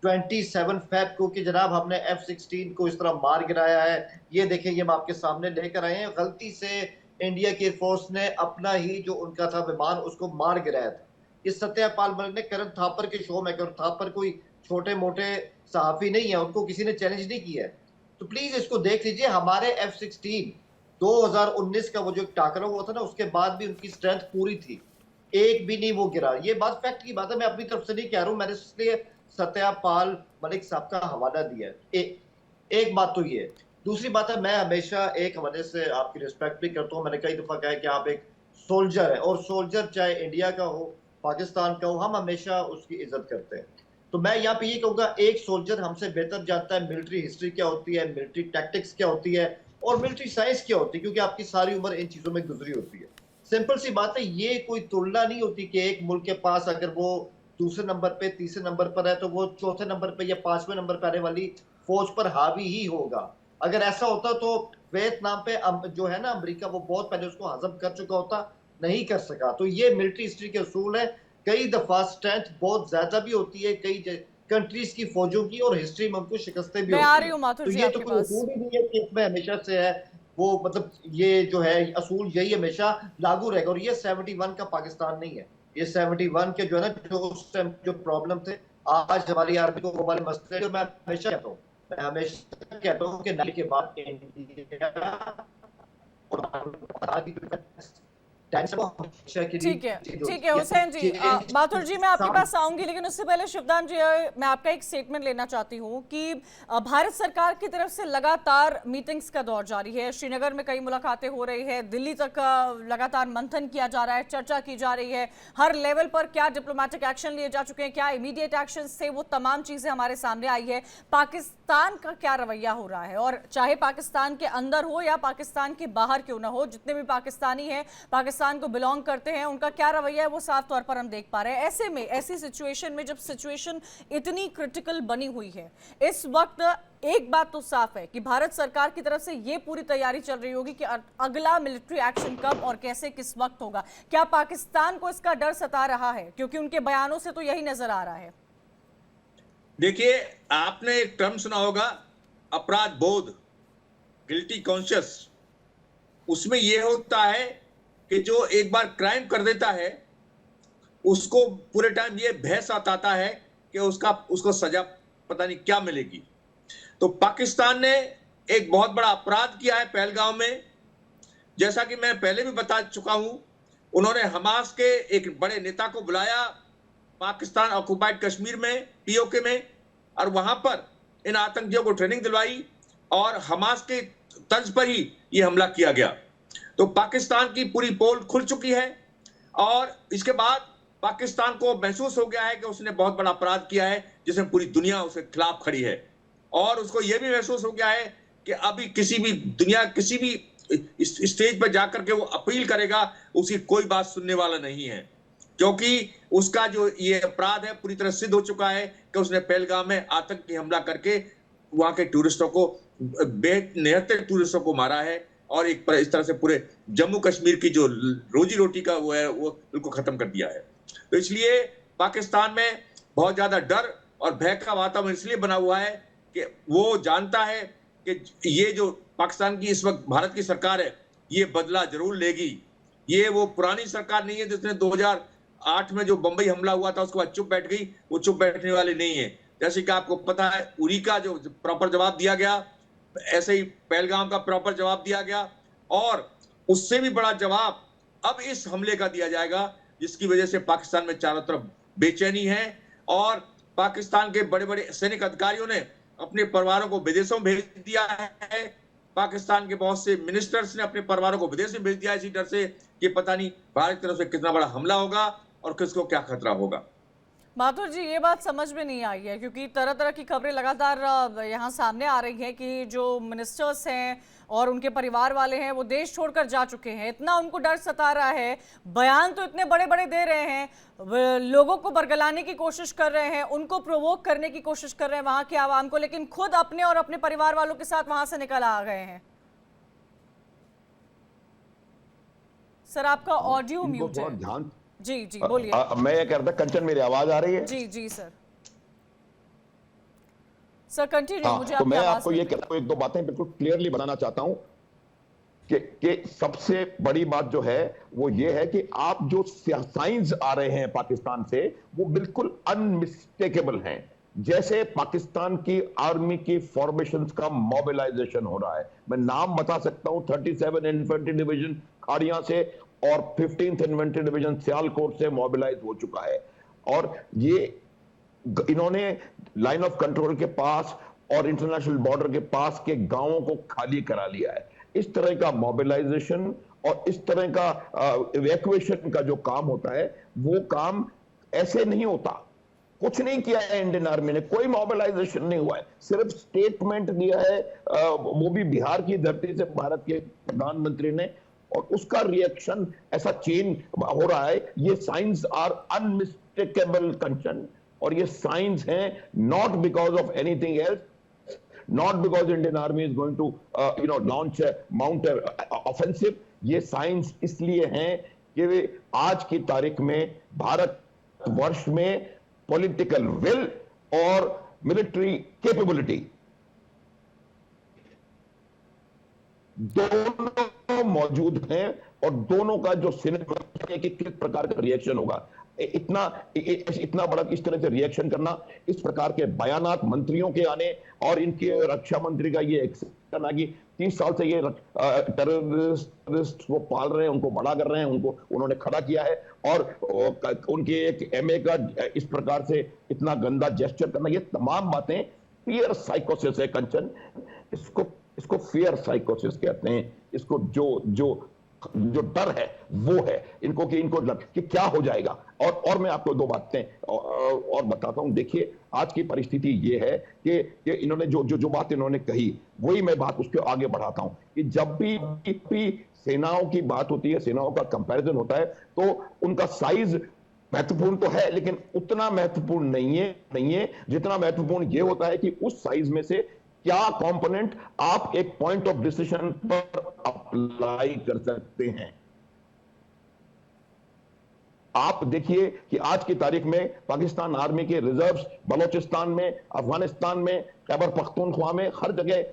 27 फेब को कि जनाब हमने F-16 को इस तरह मार गिराया है, ये देखें, ये हम आपके सामने लेकर आए हैं, गलती से इंडिया की एयरफोर्स ने अपना ही जो उनका था विमान उसको मार गिराया था। इस सत्यपाल मलिक ने करण थापर के शो में, करण थापर कोई छोटे मोटे सहाफी नहीं है, उनको किसी ने चैलेंज नहीं किया है, तो प्लीज इसको देख लीजिए। हमारे F-16 2019 का वो जो टाकरा हुआ था ना, उसके बाद भी उनकी स्ट्रेंथ पूरी थी, एक भी नहीं वो गिरा। ये बात फैक्ट की बात है, मैं अपनी तरफ से नहीं कह रहा हूं, मैंने इसलिए सत्यपाल मलिक साहब का हवाला दिया है। एक बात तो ये है। दूसरी बात है, मैं हमेशा एक हवाले से आपकी रिस्पेक्ट भी करता हूं, मैंने कई दफा कहा है कि आप एक सोल्जर है, और सोल्जर चाहे इंडिया का हो, पाकिस्तान का हो, हम हमेशा उसकी इज्जत करते हैं। तो मैं यहाँ पे ये कहूंगा, एक सोल्जर हमसे बेहतर जानता है मिलिट्री हिस्ट्री क्या होती है, मिलिट्री टैक्टिक्स क्या होती है, और मिलिट्री साइंस क्या होती है, क्योंकि आपकी सारी उम्र इन चीजों में गुजरी होती है। सिंपल सी बात है, ये कोई तुलना नहीं होती कि एक मुल्क के पास अगर वो दूसरे नंबर पे, तीसरे नंबर पर है, तो वो चौथे नंबर पे या पांचवें नंबर पे आने वाली फौज पर हावी ही होगा। अगर ऐसा होता तो वियतनाम पे जो है ना अमेरिका, वो बहुत पहले उसको हजम कर चुका होता, नहीं कर सका। तो ये मिलिट्री हिस्ट्री के असूल है। कई दफा स्ट्रेंथ बहुत ज्यादा भी होती है कई कंट्रीज की फौजों की, और हिस्ट्री में उनको शिकस्तें भी मैं आ होती रही है। हूँ माथुर तो जी ये तो आपके कोई पास। असूल ही नहीं है कि इसमें हमेशा से है वो, मतलब ये जो है असूल यही हमेशा लागू रहेगा। और ये 71 का पाकिस्तान नहीं है, ये 71 के जो है ना, जो उस टाइम जो प्रॉब्लम थे, आज हमारी आर्मी को वो वाले मसले, जो मैं हमेशा कहता हूँ कि नाली के बाद इंडिया ठीक है, ठीक है हुसैन जी। माथुर जी मैं आपके पास आऊंगी, लेकिन उससे पहले शिवदान जी मैं आपका एक स्टेटमेंट लेना चाहती हूं कि भारत सरकार की तरफ से लगातार मीटिंग्स का दौर जारी है, श्रीनगर में कई मुलाकातें हो रही है, दिल्ली तक लगातार मंथन किया जा रहा है, चर्चा की जा रही है, हर लेवल पर क्या डिप्लोमेटिक एक्शन लिए जा चुके हैं, क्या इमीडिएट एक्शन थे, वो तमाम चीजें हमारे सामने आई है। पाकिस्तान का क्या रवैया हो रहा है, और चाहे पाकिस्तान के अंदर हो या पाकिस्तान के बाहर क्यों ना हो, जितने भी पाकिस्तानी हैं, पाकिस्तान को बिलोंग करते हैं, उनका क्या रवैया है वो साफ तौर पर हम देख पा रहे हैं। ऐसे में, ऐसी सिचुएशन में, जब सिचुएशन इतनी क्रिटिकल बनी हुई है इस वक्त, एक बात तो साफ है कि भारत सरकार की तरफ से ये पूरी तैयारी चल रही होगी कि अगला मिलिट्री एक्शन कब और कैसे किस वक्त होगा। क्या पाकिस्तान को इसका डर सता रहा है? क्योंकि उनके बयानों से तो यही नजर आ रहा है। देखिए, आपने एक टर्म सुना होगा, अपराध बोध, गिल्टी कॉन्शियस। उसमें यह होता है कि जो एक बार क्राइम कर देता है उसको पूरे टाइम ये भय सताता है कि उसको सजा पता नहीं क्या मिलेगी। तो पाकिस्तान ने एक बहुत बड़ा अपराध किया है पहलगाम में। जैसा कि मैं पहले भी बता चुका हूं, उन्होंने हमास के एक बड़े नेता को बुलाया पाकिस्तान ऑक्युपाइड कश्मीर में, पीओके में, और वहां पर इन आतंकियों को ट्रेनिंग दिलवाई, और हमास के तर्ज पर ही यह हमला किया गया। तो पाकिस्तान की पूरी पोल खुल चुकी है, और इसके बाद पाकिस्तान को महसूस हो गया है कि उसने बहुत बड़ा अपराध किया है, जिसमें पूरी दुनिया उसके खिलाफ खड़ी है। और उसको यह भी महसूस हो गया है कि अभी किसी भी स्टेज पर जाकर के वो अपील करेगा, उसकी कोई बात सुनने वाला नहीं है, क्योंकि उसका जो ये अपराध है पूरी तरह सिद्ध हो चुका है कि उसने पहलगाम में आतंकी हमला करके वहां के टूरिस्टों को, बेनिहत्ते टूरिस्टों को मारा है, और इस तरह से पूरे जम्मू कश्मीर की जो रोजी रोटी का वो है वो बिल्कुल खत्म कर दिया है। तो इसलिए पाकिस्तान में बहुत ज्यादा डर और भय का वातावरण इसलिए बना हुआ है कि वो जानता है कि ये जो पाकिस्तान की इस वक्त भारत की सरकार है, ये बदला जरूर लेगी। ये वो पुरानी सरकार नहीं है जिसने 2008 में जो बंबई हमला हुआ था उसके बाद चुप बैठ गई, वो चुप बैठने वाली नहीं है। जैसे कि आपको पता है, उरी का जो प्रॉपर जवाब दिया गया, ऐसे ही पहलगाम का प्रॉपर जवाब दिया गया, और उससे भी बड़ा जवाब अब इस हमले का दिया जाएगा, जिसकी वजह से पाकिस्तान में चारों तरफ बेचैनी है, और पाकिस्तान के बड़े बड़े सैनिक अधिकारियों ने अपने परिवारों को विदेशों में भेज दिया है, पाकिस्तान के बहुत से मिनिस्टर्स ने अपने परिवारों को विदेश में भेज दिया इसी डर से कि पता नहीं भारत की तरफ से कितना बड़ा हमला होगा और किसको क्या खतरा होगा। माथुर जी, ये बात समझ में नहीं आई है क्योंकि तरह तरह की खबरें लगातार यहाँ सामने आ रही हैं कि जो मिनिस्टर्स हैं और उनके परिवार वाले हैं वो देश छोड़कर जा चुके हैं। इतना उनको डर सता रहा है, बयान तो इतने बड़े बड़े दे रहे हैं, लोगों को बरगलाने की कोशिश कर रहे हैं, उनको प्रोवोक करने की कोशिश कर रहे हैं वहां के आवाम को, लेकिन खुद अपने और अपने परिवार वालों के साथ वहां से निकल आ गए हैं। सर, आपका ऑडियो म्यूट है। ध्यान जी जी बोलिए। मैं ये कह रहा था, कंचन मेरी आवाज आ रही है? जी जी सर कंटिन्यू। मुझे तो मैं आवाज आपको ये कहता हूं, एक दो बातें बिल्कुल क्लियरली बताना चाहता हूं कि सबसे बड़ी बात जो है वो ये है कि आप जो साइंस आ रहे हैं पाकिस्तान से वो बिल्कुल अनमिस्टेकेबल हैं। जैसे पाकिस्तान की आर्मी की फॉर्मेशंस का मोबिलाइजेशन हो रहा है, मैं नाम बता सकता हूं, 37 इन्फेंट्री डिवीजन खाड़ियां से और 15th इन्फेंट्री डिवीजन सियालकोट से मोबिलाइज हो चुका है। और ये इन्होंने लाइन ऑफ कंट्रोल के पास और इंटरनेशनल बॉर्डर के पास के गांवों को खाली करा लिया है। इस तरह का मोबिलाइजेशन और इस तरह का इवैक्यूएशन का जो काम होता है वो काम ऐसे नहीं होता। कुछ नहीं किया है इंडियन आर्मी ने, कोई मोबिलाइजेशन नहीं हुआ है, सिर्फ स्टेटमेंट दिया है, वो भी बिहार की धरती से भारत के प्रधानमंत्री ने, और उसका रिएक्शन ऐसा चेन हो रहा है। ये साइंस आर अनमिस्टेकेबल कंचन, और ये साइंस हैं not because of anything else, not because Indian Army is going to launch a mount offensive। ये साइंस इसलिए हैं कि वे आज की तारीख में भारत वर्ष में पॉलिटिकल विल और मिलिट्री कैपेबिलिटी दोनों मौजूद हैं, और दोनों का जो सिनेमा है कि किस प्रकार का रिएक्शन होगा। इतना बड़ा इस तरह से रिएक्शन करना, इस प्रकार के बयानात मंत्रियों के आने, और इनके रक्षा मंत्री का ये एक्शन है कि 30 साल से ये टेररिस्ट को पाल रहे हैं, उनको बड़ा कर रहे हैं, उनको उन्होंने खड़ा किया है, और उनके एक एमए का इस प्रकार से इतना गंदा जेस्चर करना, ये तमाम बातें फियर साइकोसिस है कंचन। इसको फियर साइकोसिस कहते हैं। इसको जो डर है वो है इनको कि क्या हो जाएगा। और मैं आपको दो बातें और बताता हूं। देखिए, आज की परिस्थिति ये है कि इन्होंने जो बात इन्होंने कही, वही मैं बात उसके आगे बढ़ाता हूं कि जब भी सेनाओं की बात होती है, सेनाओं का कंपैरिजन होता है, तो उनका साइज महत्वपूर्ण तो है, लेकिन उतना महत्वपूर्ण नहीं है जितना महत्वपूर्ण ये होता है कि उस साइज में से क्या कंपोनेंट आप एक पॉइंट ऑफ डिसीजन पर अप्लाई कर सकते हैं। आप देखिए कि आज की तारीख में पाकिस्तान आर्मी के रिजर्व्स बलोचिस्तान में, अफगानिस्तान में, खैबर पख्तूनख्वा में, हर जगह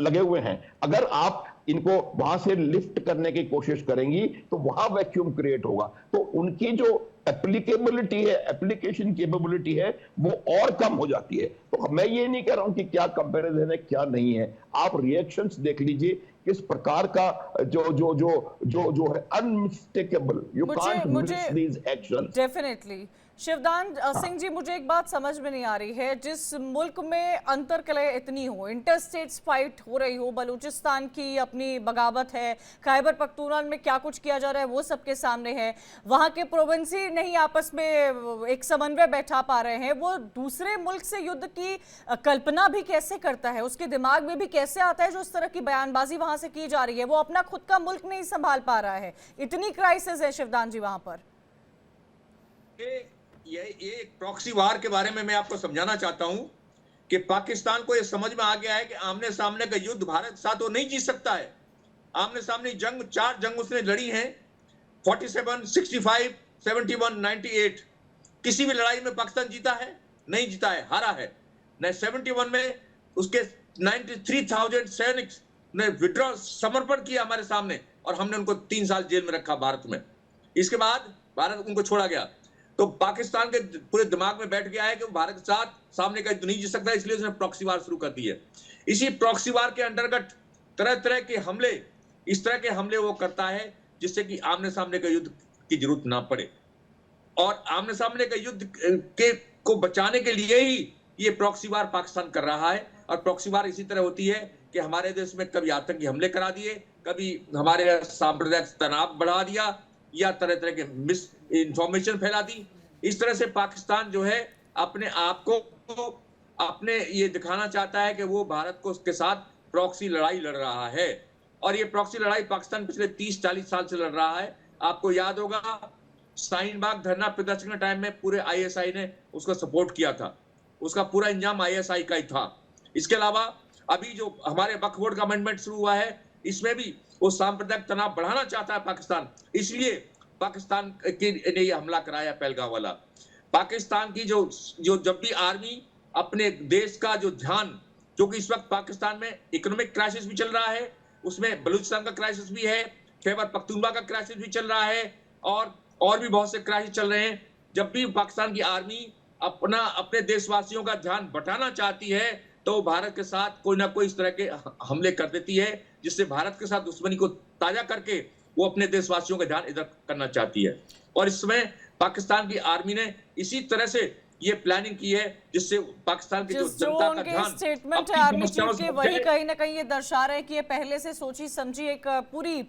लगे हुए हैं। अगर आप इनको वहां से लिफ्ट करने की कोशिश करेंगी तो वहां वैक्यूम क्रिएट होगा, तो उनकी जो एप्लीकेबिलिटी है, एप्लीकेशन कैपेबिलिटी है, वो और कम हो जाती है। तो मैं ये नहीं कह रहा हूं कि क्या कंपैरिजन है क्या नहीं है, आप रिएक्शंस देख लीजिए किस प्रकार का जो है unmistakable. You can't miss these actions. Definitely. Shivdan Singh ji, मुझे एक बात समझ में नहीं आ रही है, जिस मुल्क में अंतरकलह इतनी हो, इंटरस्टेट्स फाइट हो रही हो, बलूचिस्तान की अपनी बगावत है, खैबर पख्तूनख्वा में क्या कुछ किया जा रहा है वो सबके सामने है, वहाँ के प्रोविंसी नहीं आपस में एक समन्वय बैठा पा रहे हैं, वो दूसरे मुल्क से युद्ध की कल्पना भी कैसे करता है, उसके दिमाग में भी कैसे आता है जो इस तरह की बयानबाजी वहाँ से की जा रही है। वो अपना खुद का मुल्क नहीं संभाल पा रहा है, इतनी क्राइसिस है शिवदान जी वहाँ पर। ये एक प्रॉक्सी वार के बारे में मैं आपको समझाना चाहता हूं कि पाकिस्तान को यह समझ में आ गया है कि आमने सामने का युद्ध भारत साथ वो नहीं जीत सकता है। आमने सामने जंग, 4 जंग उसने लड़ी हैं, 47, 65, 71, 98। किसी भी लड़ाई में पाकिस्तान जीता है? नहीं जीता है, हारा है। 71 में उसके 93,000 सैनिक ने विड्रॉ, समर्पण किया हमारे सामने, और हमने उनको 3 साल जेल में रखा भारत में। इसके बाद भारत उनको छोड़ा गया। तो पाकिस्तान के पूरे दिमाग में बैठ गया है कि वो भारत के साथ सामने का युद्ध नहीं जीत सकता, इसलिए उसने प्रॉक्सी वार शुरू कर दी है। इसी प्रॉक्सी वार के अंतर्गत तरह तरह के हमले, इस तरह के हमले वो करता है जिससे कि आमने सामने का युद्ध की जरूरत ना पड़े। और आमने सामने का युद्ध को बचाने के लिए ही ये प्रॉक्सी वार पाकिस्तान कर रहा है। और प्रॉक्सी वार इसी तरह होती है कि हमारे देश में कभी आतंकी हमले करा दिए, कभी हमारे सांप्रदायिक तनाव बढ़ा दिया, या तरह तरह के मिस इंफॉर्मेशन फैला दी। इस तरह से पाकिस्तान जो है अपने आप को अपने ये दिखाना चाहता है कि वो भारत को उसके साथ प्रॉक्सी लड़ाई लड़ रहा है, और ये प्रॉक्सी लड़ाई पाकिस्तान पिछले 30-40 साल से लड़ रहा है। आपको याद होगा शाहीन बाग धरना प्रदर्शन के टाइम में पूरे आईएसआई ने उसको सपोर्ट किया था, उसका पूरा इंजाम आईएसआई का ही था। इसके अलावा अभी जो हमारे वक्फ बोर्ड का अमेंडमेंट शुरू हुआ है, इसमें भी वो सांप्रदायिक तनाव बढ़ाना चाहता है पाकिस्तान, इसलिए पाकिस्तान ने ये हमला कराया पहलगाम वाला। पाकिस्तान की जो जब भी आर्मी अपने देश का जो ध्यान, क्योंकि इस वक्त पाकिस्तान में इकोनॉमिक क्राइसिस भी चल रहा है, उसमें बलूचिस्तान का क्राइसिस भी है, खैबर पख्तूनख्वा का क्राइसिस भी चल रहा है, और भी बहुत से क्राइसिस चल रहे हैं। जब भी पाकिस्तान की आर्मी अपने देशवासियों का ध्यान बटाना चाहती है, तो भारत के साथ कोई ना कोई इस तरह के हमले कर देती है, जिससे भारत के साथ दुश्मनी को ताजा करके वो अपने देशवासियों का ध्यान इधर करना चाहती है। और इसमें पाकिस्तान की आर्मी ने इसी तरह से ये प्लानिंग की है, जिससे पाकिस्तान की जो जनता का ध्यान स्टेटमेंट है आर्मी चीफ के, वही कहीं ना कहीं ये दर्शा रहे हैं कि ये पहले से सोची समझी एक पूरी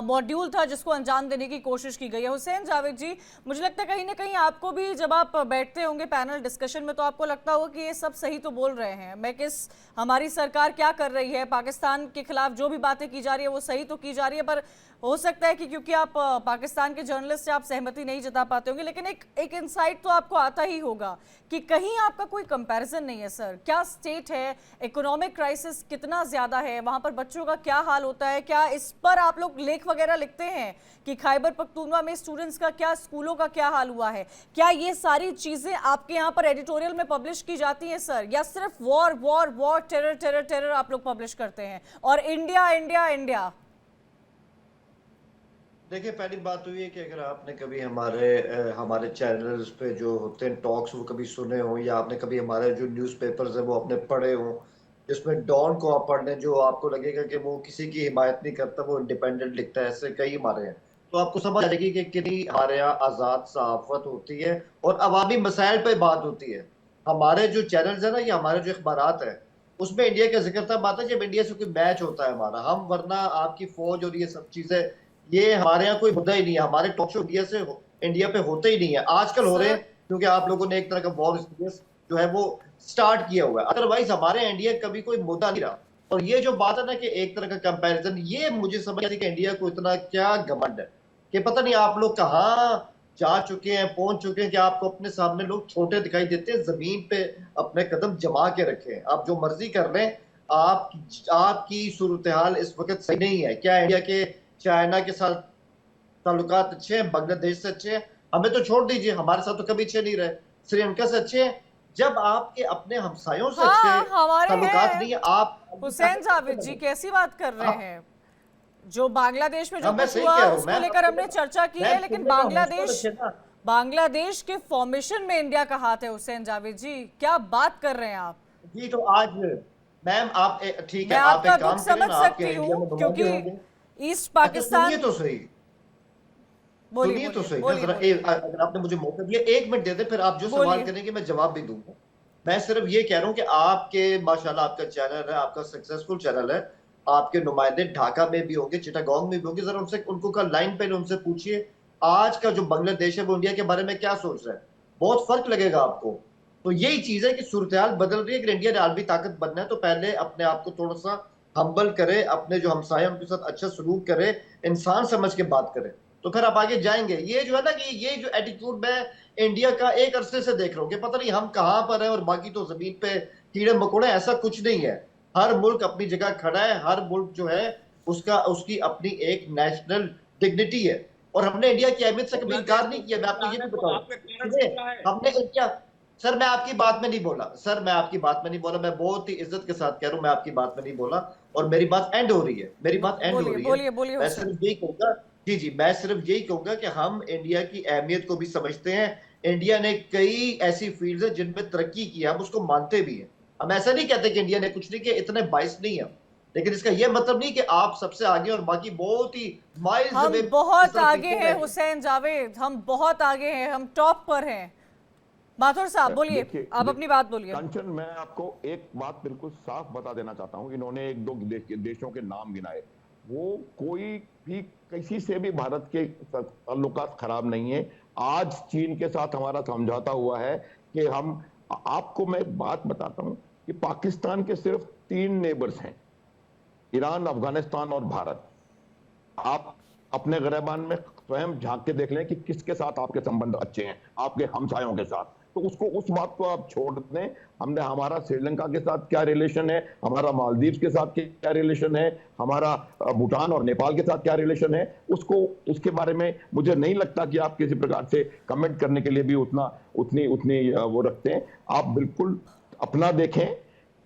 मॉड्यूल था जिसको अंजाम देने की कोशिश की गई है। हुसैन जावेद जी, मुझे लगता है कहीं ना कहीं आपको भी जब आप बैठते होंगे पैनल डिस्कशन में, तो आपको लगता होगा कि ये सब सही तो बोल रहे हैं, हमारी सरकार क्या कर रही है, पाकिस्तान के खिलाफ जो भी बातें की जा रही है वो सही तो की जा रही है, पर हो सकता है कि क्योंकि आप पाकिस्तान के जर्नलिस्ट से आप सहमति नहीं जता पाते होंगे, लेकिन एक इनसाइट तो आपको आता ही होगा कि कहीं आपका कोई कंपैरिजन नहीं है सर। क्या स्टेट है, इकोनॉमिक क्राइसिस कितना ज्यादा है, वहां पर बच्चों का क्या हाल होता है, क्या इस पर आप लोग लेख वगैरह लिखते हैं कि खैबर पख्तूनख्वा में स्टूडेंट्स का क्या, स्कूलों का क्या हाल हुआ है, क्या ये सारी चीजें आपके यहाँ पर एडिटोरियल में पब्लिश की जाती हैं सर, या सिर्फ war war war, terror terror terror आप लोग पब्लिश करते हैं और इंडिया इंडिया इंडिया? देखिए, पहली बात तो ये कि अगर आपने कभी हमारे चैनल्स पे जो होते हैं टॉक्स वो कभी सुने हो, या आपने कभी हमारे जो न्यूज़पेपर्स है वो आपने पढ़े हो, जिसमें डॉन को आप पढ़ लें, जो आपको लगेगा कि वो किसी की हिमायत नहीं करता, वो इंडिपेंडेंट लिखता है, ऐसे कई हमारे हैं, तो आपको समझ आएगी कि कितनी हमारे यहाँ आज़ाद सहाफ़त होती है और अवामी मसाइल पर बात होती है। हमारे जो चैनल्स है ना, या हमारे जो अखबारात है, उसमें इंडिया का जिक्र तब आता है जब इंडिया से कोई मैच होता है हमारा, हम वरना आपकी फौज और ये सब चीज़ें, ये हमारे यहाँ कोई मुद्दा ही नहीं है। हमारे टॉक शो इंडिया पे होते ही नहीं है, आजकल हो रहे हैं क्योंकि आप लोगों ने एक तरह का वॉर जो है वो स्टार्ट किया हुआ है, अदरवाइज हमारे इंडिया कभी कोई मुद्दा नहीं रहा। और ये जो बात है ना कि एक तरह का कंपैरिजन, ये मुझे समझ आती कि इंडिया को इतना क्या घमंड है कि पता नहीं आप लोग कहाँ जा चुके हैं, पहुंच चुके हैं कि आपको अपने सामने लोग छोटे दिखाई देते हैं। जमीन पे अपने कदम जमा के रखें, आप जो मर्जी कर रहे हैं, आपकी सूरत हाल इस वक्त सही नहीं है। क्या इंडिया के चाइना के साथ ताल्लुकात अच्छे हैं, बांग्लादेश से अच्छे हैं, हमें तो छोड़ दीजिए, हमारे साथ तो कभी अच्छे नहीं रहे, श्रीलंका से अच्छे हैं। जब आपके अपने हमसायों से अच्छे ताल्लुकात नहीं है, आप हुसैन जावेद जी कैसी बात कर रहे हैं? जो बांग्लादेश में जो कुछ हुआ उसको लेकर हमने चर्चा की है, लेकिन बांग्लादेश के फॉर्मेशन में इंडिया का हाथ है। हुसैन जावेद जी, क्या बात कर रहे हैं आप? जी, तो आज मैम आप ठीक है, आप एक काम समझ सकती हूँ, क्योंकि ईस्ट पाकिस्तान, सुनिए तो सही, सुनिए तो सही, अगर आपने मुझे मौका दिया 1 मिनट दे दे, फिर आप जो सवाल करेंगे मैं जवाब भी दूंगा। मैं सिर्फ ये कह रहा हूँ कि आपके माशाल्लाह आपका चैनल है, आपका सक्सेसफुल चैनल है, आपके नुमाइंदे ढाका में भी होंगे, चिटागोंग में भी होंगे, जरा उनको का लाइन पे उनसे पूछिए आज का जो बांग्लादेश है वो इंडिया के बारे में क्या सोच रहा है, बहुत फर्क लगेगा आपको। तो यही चीज है कि सूरत हाल बदल रही है। अगर इंडिया ने आलमी ताकत बनना है तो पहले अपने आप को थोड़ा सा हम्बल करे, अपने जो हमसाये उनके साथ अच्छा सलूक करे, इंसान समझ के बात करे, तो फिर आप आगे जाएंगे। ये जो है ना कि ये जो एटीट्यूड मैं इंडिया का एक अरसे से देख रहा हूँ कि पता नहीं हम कहाँ पर हैं और बाकी तो जमीन पे कीड़े मकोड़े, ऐसा कुछ नहीं है। हर मुल्क अपनी जगह खड़ा है, हर मुल्क जो है उसकी अपनी एक नेशनल डिग्निटी है, और हमने इंडिया की अहमियत से कभी इनकार नहीं किया। मैं आपको ये भी बताऊं, हमने इंडिया, सर मैं आपकी बात में नहीं बोला, सर मैं आपकी बात में नहीं बोला, मैं बहुत ही इज्जत के साथ कह रहा हूं, मैं आपकी बात में नहीं बोला, और मेरी बात एंड हो रही है, मेरी बात एंड हो रही है। मैं सिर्फ यही कहूंगा, जी, मैं सिर्फ यही कहूंगा कि हम इंडिया की अहमियत को भी समझते हैं। इंडिया ने कई ऐसी फील्ड्स है जिनमें तरक्की की है, हम उसको मानते भी हैं। हम ऐसा नहीं कहते कि इंडिया ने कुछ नहीं किया, इतने बाइस नहीं है, लेकिन इसका यह मतलब नहीं कि आप सबसे आगे और बाकी बहुत ही माइल्स हम बहुत आगे हैं। हुसैन जावेद, हम बहुत आगे हैं, हम टॉप पर हैं। माथुर साहब बोलिए, देखिए, आप अपनी बात बोलिए। कंचन, मैं आपको एक बात बिल्कुल साफ बता देना चाहता हूं। इन्होंने एक दो देशों के नाम गिनाए, वो कोई भी किसी से भी भारत के ताल्लुकात खराब नहीं है। आज चीन के साथ हमारा समझौता हुआ है कि हम, आपको मैं बात बताता हूं कि पाकिस्तान के सिर्फ 3 नेबर्स हैं, ईरान, अफगानिस्तान और भारत। आप अपने गिरबान में स्वयं झांक के देख लें कि किसके साथ आपके संबंध अच्छे हैं, आपके हमसायों के साथ। तो उसको, उस बात को आप छोड़ दें। हमने, हमारा श्रीलंका के साथ क्या रिलेशन है, हमारा मालदीव के साथ क्या रिलेशन है, हमारा भूटान और नेपाल के साथ क्या रिलेशन है, उसको, उसके बारे में मुझे नहीं लगता कि आप किसी प्रकार से कमेंट करने के लिए भी उतनी वो रखते हैं। आप बिल्कुल अपना देखें,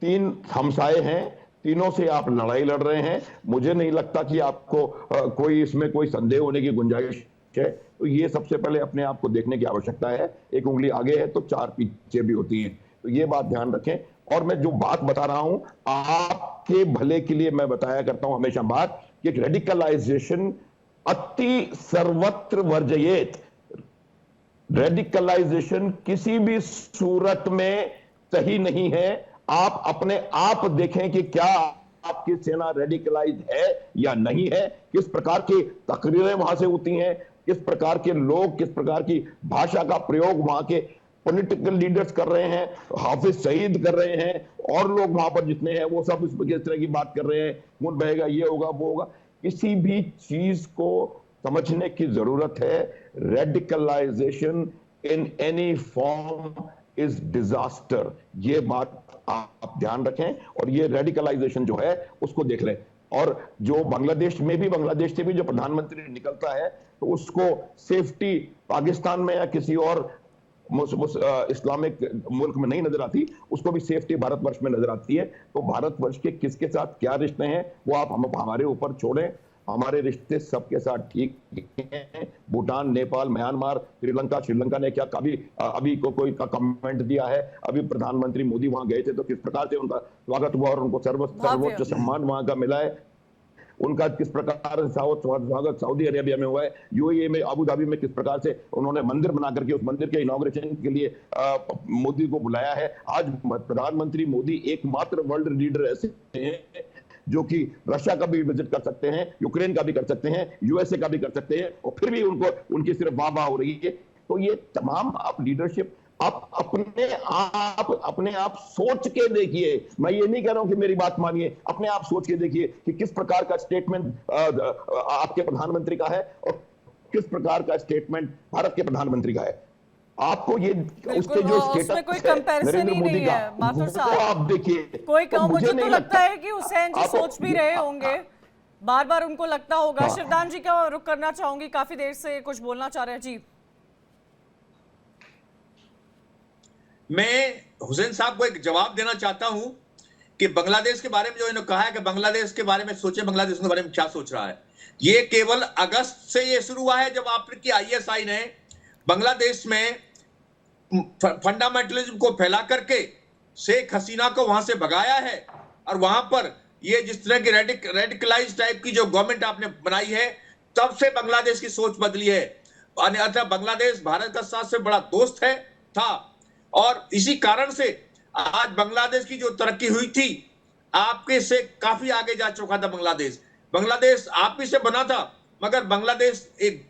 3 हमसाए हैं, तीनों से आप लड़ाई लड़ रहे हैं। मुझे नहीं लगता कि आपको कोई इसमें कोई संदेह होने की गुंजाइश है। तो ये सबसे पहले अपने आप को देखने की आवश्यकता है। एक उंगली आगे है तो 4 पीछे भी होती है, तो ये बात ध्यान रखें। और मैं जो बात बता रहा हूं, आपके भले के लिए मैं बताया करता हूं हमेशा बात कि रेडिकलाइजेशन अति सर्वत्र वर्जयेत। रेडिकलाइजेशन किसी भी सूरत में सही नहीं है। आप अपने आप देखें कि क्या आपकी सेना रेडिकलाइज है या नहीं है, किस प्रकार की तकरीरें वहां से होती हैं, किस प्रकार के लोग, किस प्रकार की भाषा का प्रयोग वहां के पॉलिटिकल लीडर्स कर रहे हैं, हाफिज सईद कर रहे हैं, और लोग वहां पर जितने हैं वो सब इस तरह की बात कर रहे हैं, खून बहेगा, ये होगा, वो होगा। किसी भी चीज को समझने की जरूरत है। Radicalisation in any form is disaster. ये बात आप ध्यान रखें, और ये रेडिकलाइजेशन जो है उसको देख लें। और जो बांग्लादेश से भी जो प्रधानमंत्री निकलता है, तो उसको सेफ्टी पाकिस्तान में या किसी और इस्लामिक मुल्क में नहीं नजर आती, उसको भी सेफ्टी भारतवर्ष में नजर आती है। तो भारतवर्ष के किसके साथ क्या रिश्ते हैं वो आप हमारे ऊपर छोड़ें। हमारे रिश्ते सबके साथ ठीक हैं। भूटान, नेपाल, म्यांमार, श्रीलंका ने क्या कभी अभी कोई का कमेंट दिया है? अभी प्रधानमंत्री मोदी वहां गए थे तो किस प्रकार से उनका स्वागत हुआ और उनको सर्वोच्च सम्मान वहां का मिला है। उनका किस प्रकार से स्वागत सऊदी अरेबिया में हुआ है, यूएई में, अबू धाबी में किस प्रकार से उन्होंने मंदिर बना करके उस मंदिर के इनॉग्रेशन के लिए मोदी को बुलाया है। आज प्रधानमंत्री मोदी एकमात्र वर्ल्ड लीडर ऐसे हैं जो कि रशिया का भी विजिट कर सकते हैं, यूक्रेन का भी कर सकते हैं, यूएसए का भी कर सकते हैं, और फिर भी उनकी सिर्फ वाह हो रही है। तो ये तमाम आप लीडरशिप आप अपने आप सोच के देखिए। मैं ये नहीं कह रहा हूं कि मेरी बात मानिए, अपने आप सोच के देखिए कि किस प्रकार का स्टेटमेंट आपके प्रधानमंत्री का है और किस प्रकार का स्टेटमेंट भारत के प्रधानमंत्री का है। आपको ये उसके जो उसमें कोई कंपैरिजन ही नहीं है माथुर साहब, आप देखिए। कोई मुझे तो लगता है कि हुसैन जी सोच भी रहे होंगे, बार बार उनको लगता होगा। शिवदान जी का रुख करना चाहूंगी, काफी देर से कुछ बोलना चाह रहे हैं जी। मैं हुसैन साहब को एक जवाब देना चाहता हूं कि बांग्लादेश के बारे में जो इन्होंने कहा है कि बांग्लादेश के बारे में सोचे, बांग्लादेश के बारे में क्या सोच रहा है। ये केवल अगस्त से ये शुरू हुआ है जब आपकी आईएसआई ने बांग्लादेश में फंडामेंटलिज्म को फैला करके शेख हसीना को वहां से भगाया है, और वहां पर ये जिस तरह की रेडिकलाइज टाइप की जो गवर्नमेंट आपने बनाई है, तब से बांग्लादेश की सोच बदली है। अन्यथा बांग्लादेश भारत का सबसे बड़ा दोस्त है था, और इसी कारण से आज बांग्लादेश की जो तरक्की हुई थी, आपके से काफी आगे जा चुका था बांग्लादेश आप ही से बना था, मगर बांग्लादेश एक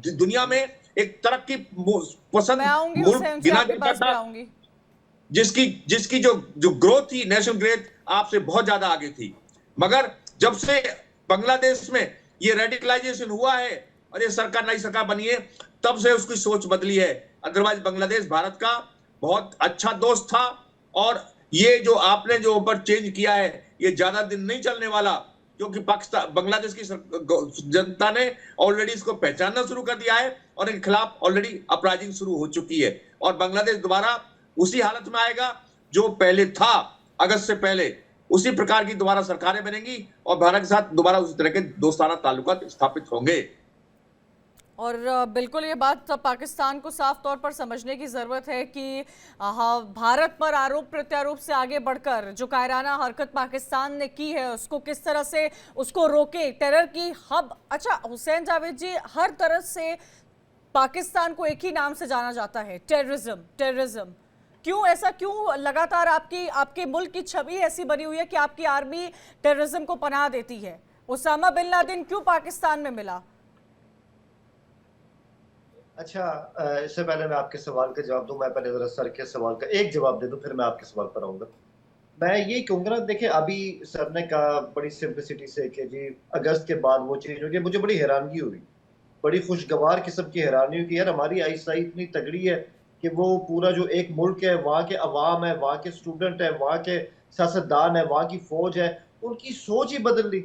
दुनिया में एक तरक्की पसंद मुल्क गिना जाता था, जिसकी जो ग्रोथ थी, नेशनल ग्रोथ आपसे बहुत ज्यादा आगे थी। मगर जब से बांग्लादेश में ये रेडिकलाइजेशन हुआ है और ये सरकार, नई सरकार बनी है, तब से उसकी सोच बदली है। अदरवाइज बांग्लादेश भारत का बहुत अच्छा दोस्त था, और ये जो आपने जो ऊपर चेंज किया है, ये ज्यादा दिन नहीं चलने वाला, क्योंकि पाकिस्तान, बांग्लादेश की जनता ने ऑलरेडी इसको पहचानना शुरू कर दिया है और इनके खिलाफ ऑलरेडी अपराइजिंग शुरू हो चुकी है, और बांग्लादेश दोबारा उसी हालत में आएगा जो पहले था। अगस्त से पहले उसी प्रकार की दोबारा सरकारें बनेंगी और भारत के साथ दोबारा उसी तरह के दोस्ताना ताल्लुकात स्थापित होंगे। और बिल्कुल ये बात पाकिस्तान को साफ तौर पर समझने की ज़रूरत है कि भारत पर आरोप प्रत्यारोप से आगे बढ़कर जो कायराना हरकत पाकिस्तान ने की है, उसको किस तरह से उसको रोके, टेरर की हब। अच्छा हुसैन जावेद जी, हर तरह से पाकिस्तान को एक ही नाम से जाना जाता है, टेररिज्म टेररिज्म। क्यों ऐसा, क्यों लगातार आपके मुल्क की छवि ऐसी बनी हुई है कि आपकी आर्मी टेररिज्म को पनाह देती है? उसामा बिन लादेन क्यों पाकिस्तान में मिला? अच्छा, इससे पहले मैं आपके सवाल का जवाब दूं, मैं पहले जरा सर के सवाल का एक जवाब दे दूं, फिर मैं आपके सवाल पर आऊंगा। मैं ये कहूंगा ना, देखिए अभी सर ने कहा बड़ी सिंपलिसिटी से कि जी अगस्त के बाद वो चेंज हो गया। मुझे बड़ी हैरानगी हुई, बड़ी खुशगवार किस्म की हैरानी हुई कि यार हमारी आईएसआई इतनी तगड़ी है कि वो पूरा जो एक मुल्क है, वहाँ के अवाम है, वहाँ के स्टूडेंट है, वहाँ के सियासतदान है, वहाँ की फौज है, उनकी सोच ही बदल ली।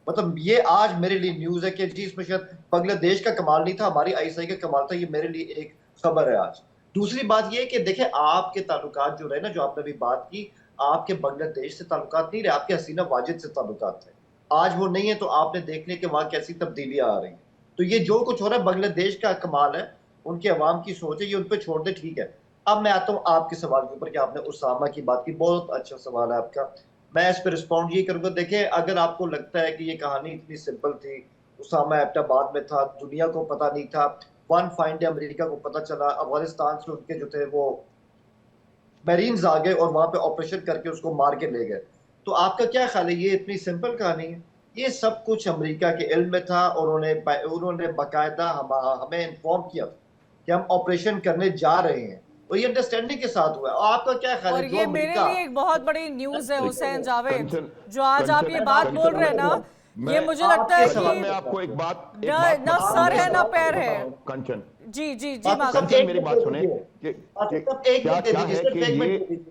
मतलब ये आज मेरे लिए न्यूज है कि जी इसमें शायद बांग्लादेश का कमाल नहीं था, हमारी आईएसआई का कमाल था। ये मेरे लिए एक खबर है आज। दूसरी बात ये कि देखें आपके ताल्लुकात जो रहे ना, जो आपने अभी बात की, आपके बांग्लादेश से ताल्लुकात नहीं रहे, आपके हसीना वाजिद से ताल्लुकात थे। आज वो नहीं है, तो आपने देख लिया कि वहां कैसी तब्दीलियां आ रही हैं। तो ये जो कुछ हो रहा है बांग्लादेश का कमाल है, उनके अवाम की सोच है, ये उन पर छोड़ दे, ठीक है। अब मैं आता हूँ आपके सवाल के ऊपर कि आपने उसामा की बात की, बहुत अच्छा सवाल है आपका। मैं इस पर रिस्पॉन्ड ये करूंगा, देखिए अगर आपको लगता है कि ये कहानी इतनी सिंपल थी, उसामा एबटाबाद में था, दुनिया को पता नहीं था, वन फाइन डे अमेरिका को पता चला, अफगानिस्तान से उनके जो थे वो मैरीन्स आ गए और वहां पे ऑपरेशन करके उसको मार के ले गए, तो आपका क्या ख्याल है ये इतनी सिंपल कहानी है? ये सब कुछ अमेरिका के इल्म में था और उन्होंने बाकायदा हमें इन्फॉर्म किया कि हम ऑपरेशन करने जा रहे हैं, और ये अंडरस्टैंडिंग के साथ हुआ है। आपका क्या ख्याल और है ये मेरे लिए एक बहुत बड़ी न्यूज़ है हुसैन जावेद, जो आज आप ये बात बोल रहे हैं ना, ये मुझे लगता है कि मैं आपको एक बात ना सर है ना पैर है। कंचन, जी जी जी कंचन मेरी बात सुने कि क्या क्या है कि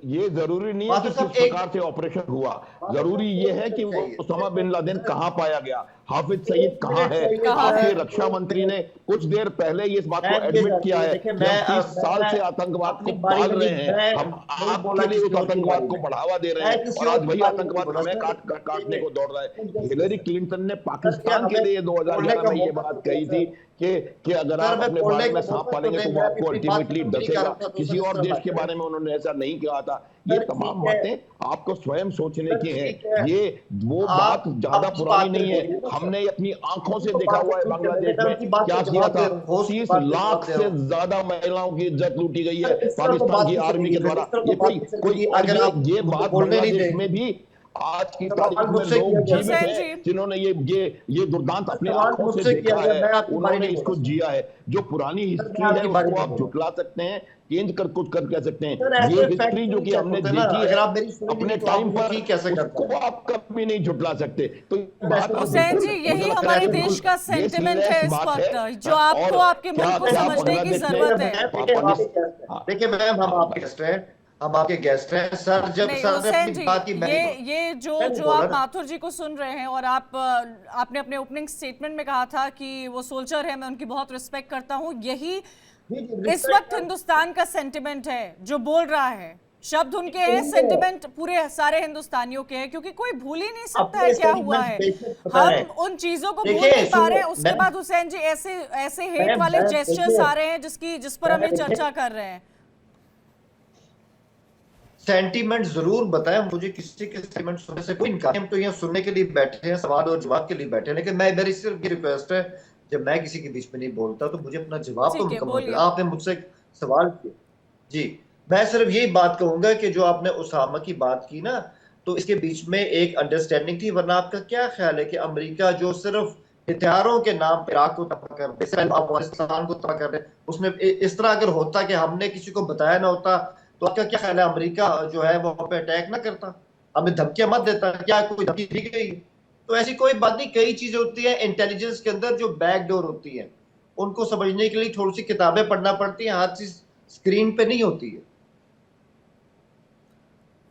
ये जरूरी नहीं है कि किस प्रकार से ऑपरेशन हुआ, जरूरी ये है कि वो उसामा बिन लादेन कहां पाया गया, हाफिज सईद कहां है। आपके रक्षा मंत्री ने कुछ देर पहले ये इस बात को एडमिट किया है कि हम 30 साल से आतंकवाद को पाल रहे हैं, हम आपके लिए उस आतंकवाद को बढ़ावा दे रहे हैं, और आज वही आतंकवाद हमें काटने को दौड़ रहा है। हिलरी क्लिंटन ने पाकिस्तान के लिए 2011 में ये बात कही थी कि अगर आप अपने बारे में सांप पालेंगे तो वो आपको अल्टीमेटली डसेगा। किसी और देश के बारे में उन्होंने ऐसा नहीं कहा था। ये तमाम बातें आपको स्वयं सोचने की हैं। ये वो बात ज्यादा पुरानी नहीं है, हमने अपनी आंखों से देखा हुआ है बांग्लादेश में क्या किया था। 30 लाख से ज्यादा महिलाओं की इज्जत लूटी गई है पाकिस्तान की आर्मी के द्वारा। ये कोई ये बात बांग्लादेश में भी आज की तारीख में लोग जीवित हैं जिन्होंने ये दुर्दांत अपने आंखों से देखा है, उन्होंने इसको जिया है। जो पुरानी हिस्ट्री है उसको आप झुटला सकते हैं, चेंज कर कुछ कर कह सकते हैं। ये हिस्ट्री जो कि हमने देखी है अपने टाइम पर, उसको आप कभी नहीं झुटला सकते। तो हुसैन जी यही हमारे देश का सेंटिमेंट है इस वक्त, जो आपको आपके मुल्क को समझने की जरूरत है। देखिए मैम, हम आपके गेस्ट हैं सर। जब सर ने अपनी बात की, ये जो आप माथुर जी को सुन रहे हैं, और आपने अपने ओपनिंग स्टेटमेंट में कहा था कि वो सोल्जर है, मैं उनकी बहुत रिस्पेक्ट करता हूं, यही इस वक्त हिंदुस्तान का सेंटिमेंट है जो बोल रहा है। शब्द उनके हैं, सेंटिमेंट पूरे सारे हिंदुस्तानियों के हैं, क्योंकि कोई भूल ही नहीं सकता है क्या हुआ है। हम उन चीजों को भूल नहीं पा रहे हैं। उसके बाद हुसैन जी ऐसे हेट वाले जेस्चर्स आ रहे हैं जिस पर हम चर्चा कर रहे हैं। सेंटीमेंट जरूर बताएं मुझे, किसी के सेंटीमेंट सुनने से कोई इनकार नहीं। हम तो यहाँ सुनने के लिए बैठे हैं, सवाल और जवाब के लिए बैठे हैं। लेकिन मेरी सिर्फ ये रिक्वेस्ट है, जब मैं किसी के बीच में नहीं बोलता तो मुझे अपना जवाब तो मुकम्मल करें। आपने मुझसे सवाल किया जी, मैं सिर्फ यही बात कहूंगा कि जो आपने उसामा की बात की ना, तो इसके बीच में एक अंडरस्टैंडिंग थी। वरना आपका क्या ख्याल है कि अमेरिका जो सिर्फ हथियारों के नाम पर इराक को तबाह कर रहे, अफगानिस्तान को तबाह कर रहे, उसमें इस तरह अगर होता कि हमने किसी को बताया ना होता, तो आपका क्या ख्याल है अमेरिका जो है वो पे अटैक ना करता, हमें धमकियां मत देता? क्या कोई धमकी दी गई? तो ऐसी कोई बात नहीं। कई चीजें होती हैं इंटेलिजेंस के अंदर जो बैकडोर होती हैं, उनको समझने के लिए थोड़ी सी किताबें पढ़ना पड़ती हैं, हर चीज स्क्रीन पे नहीं होती है।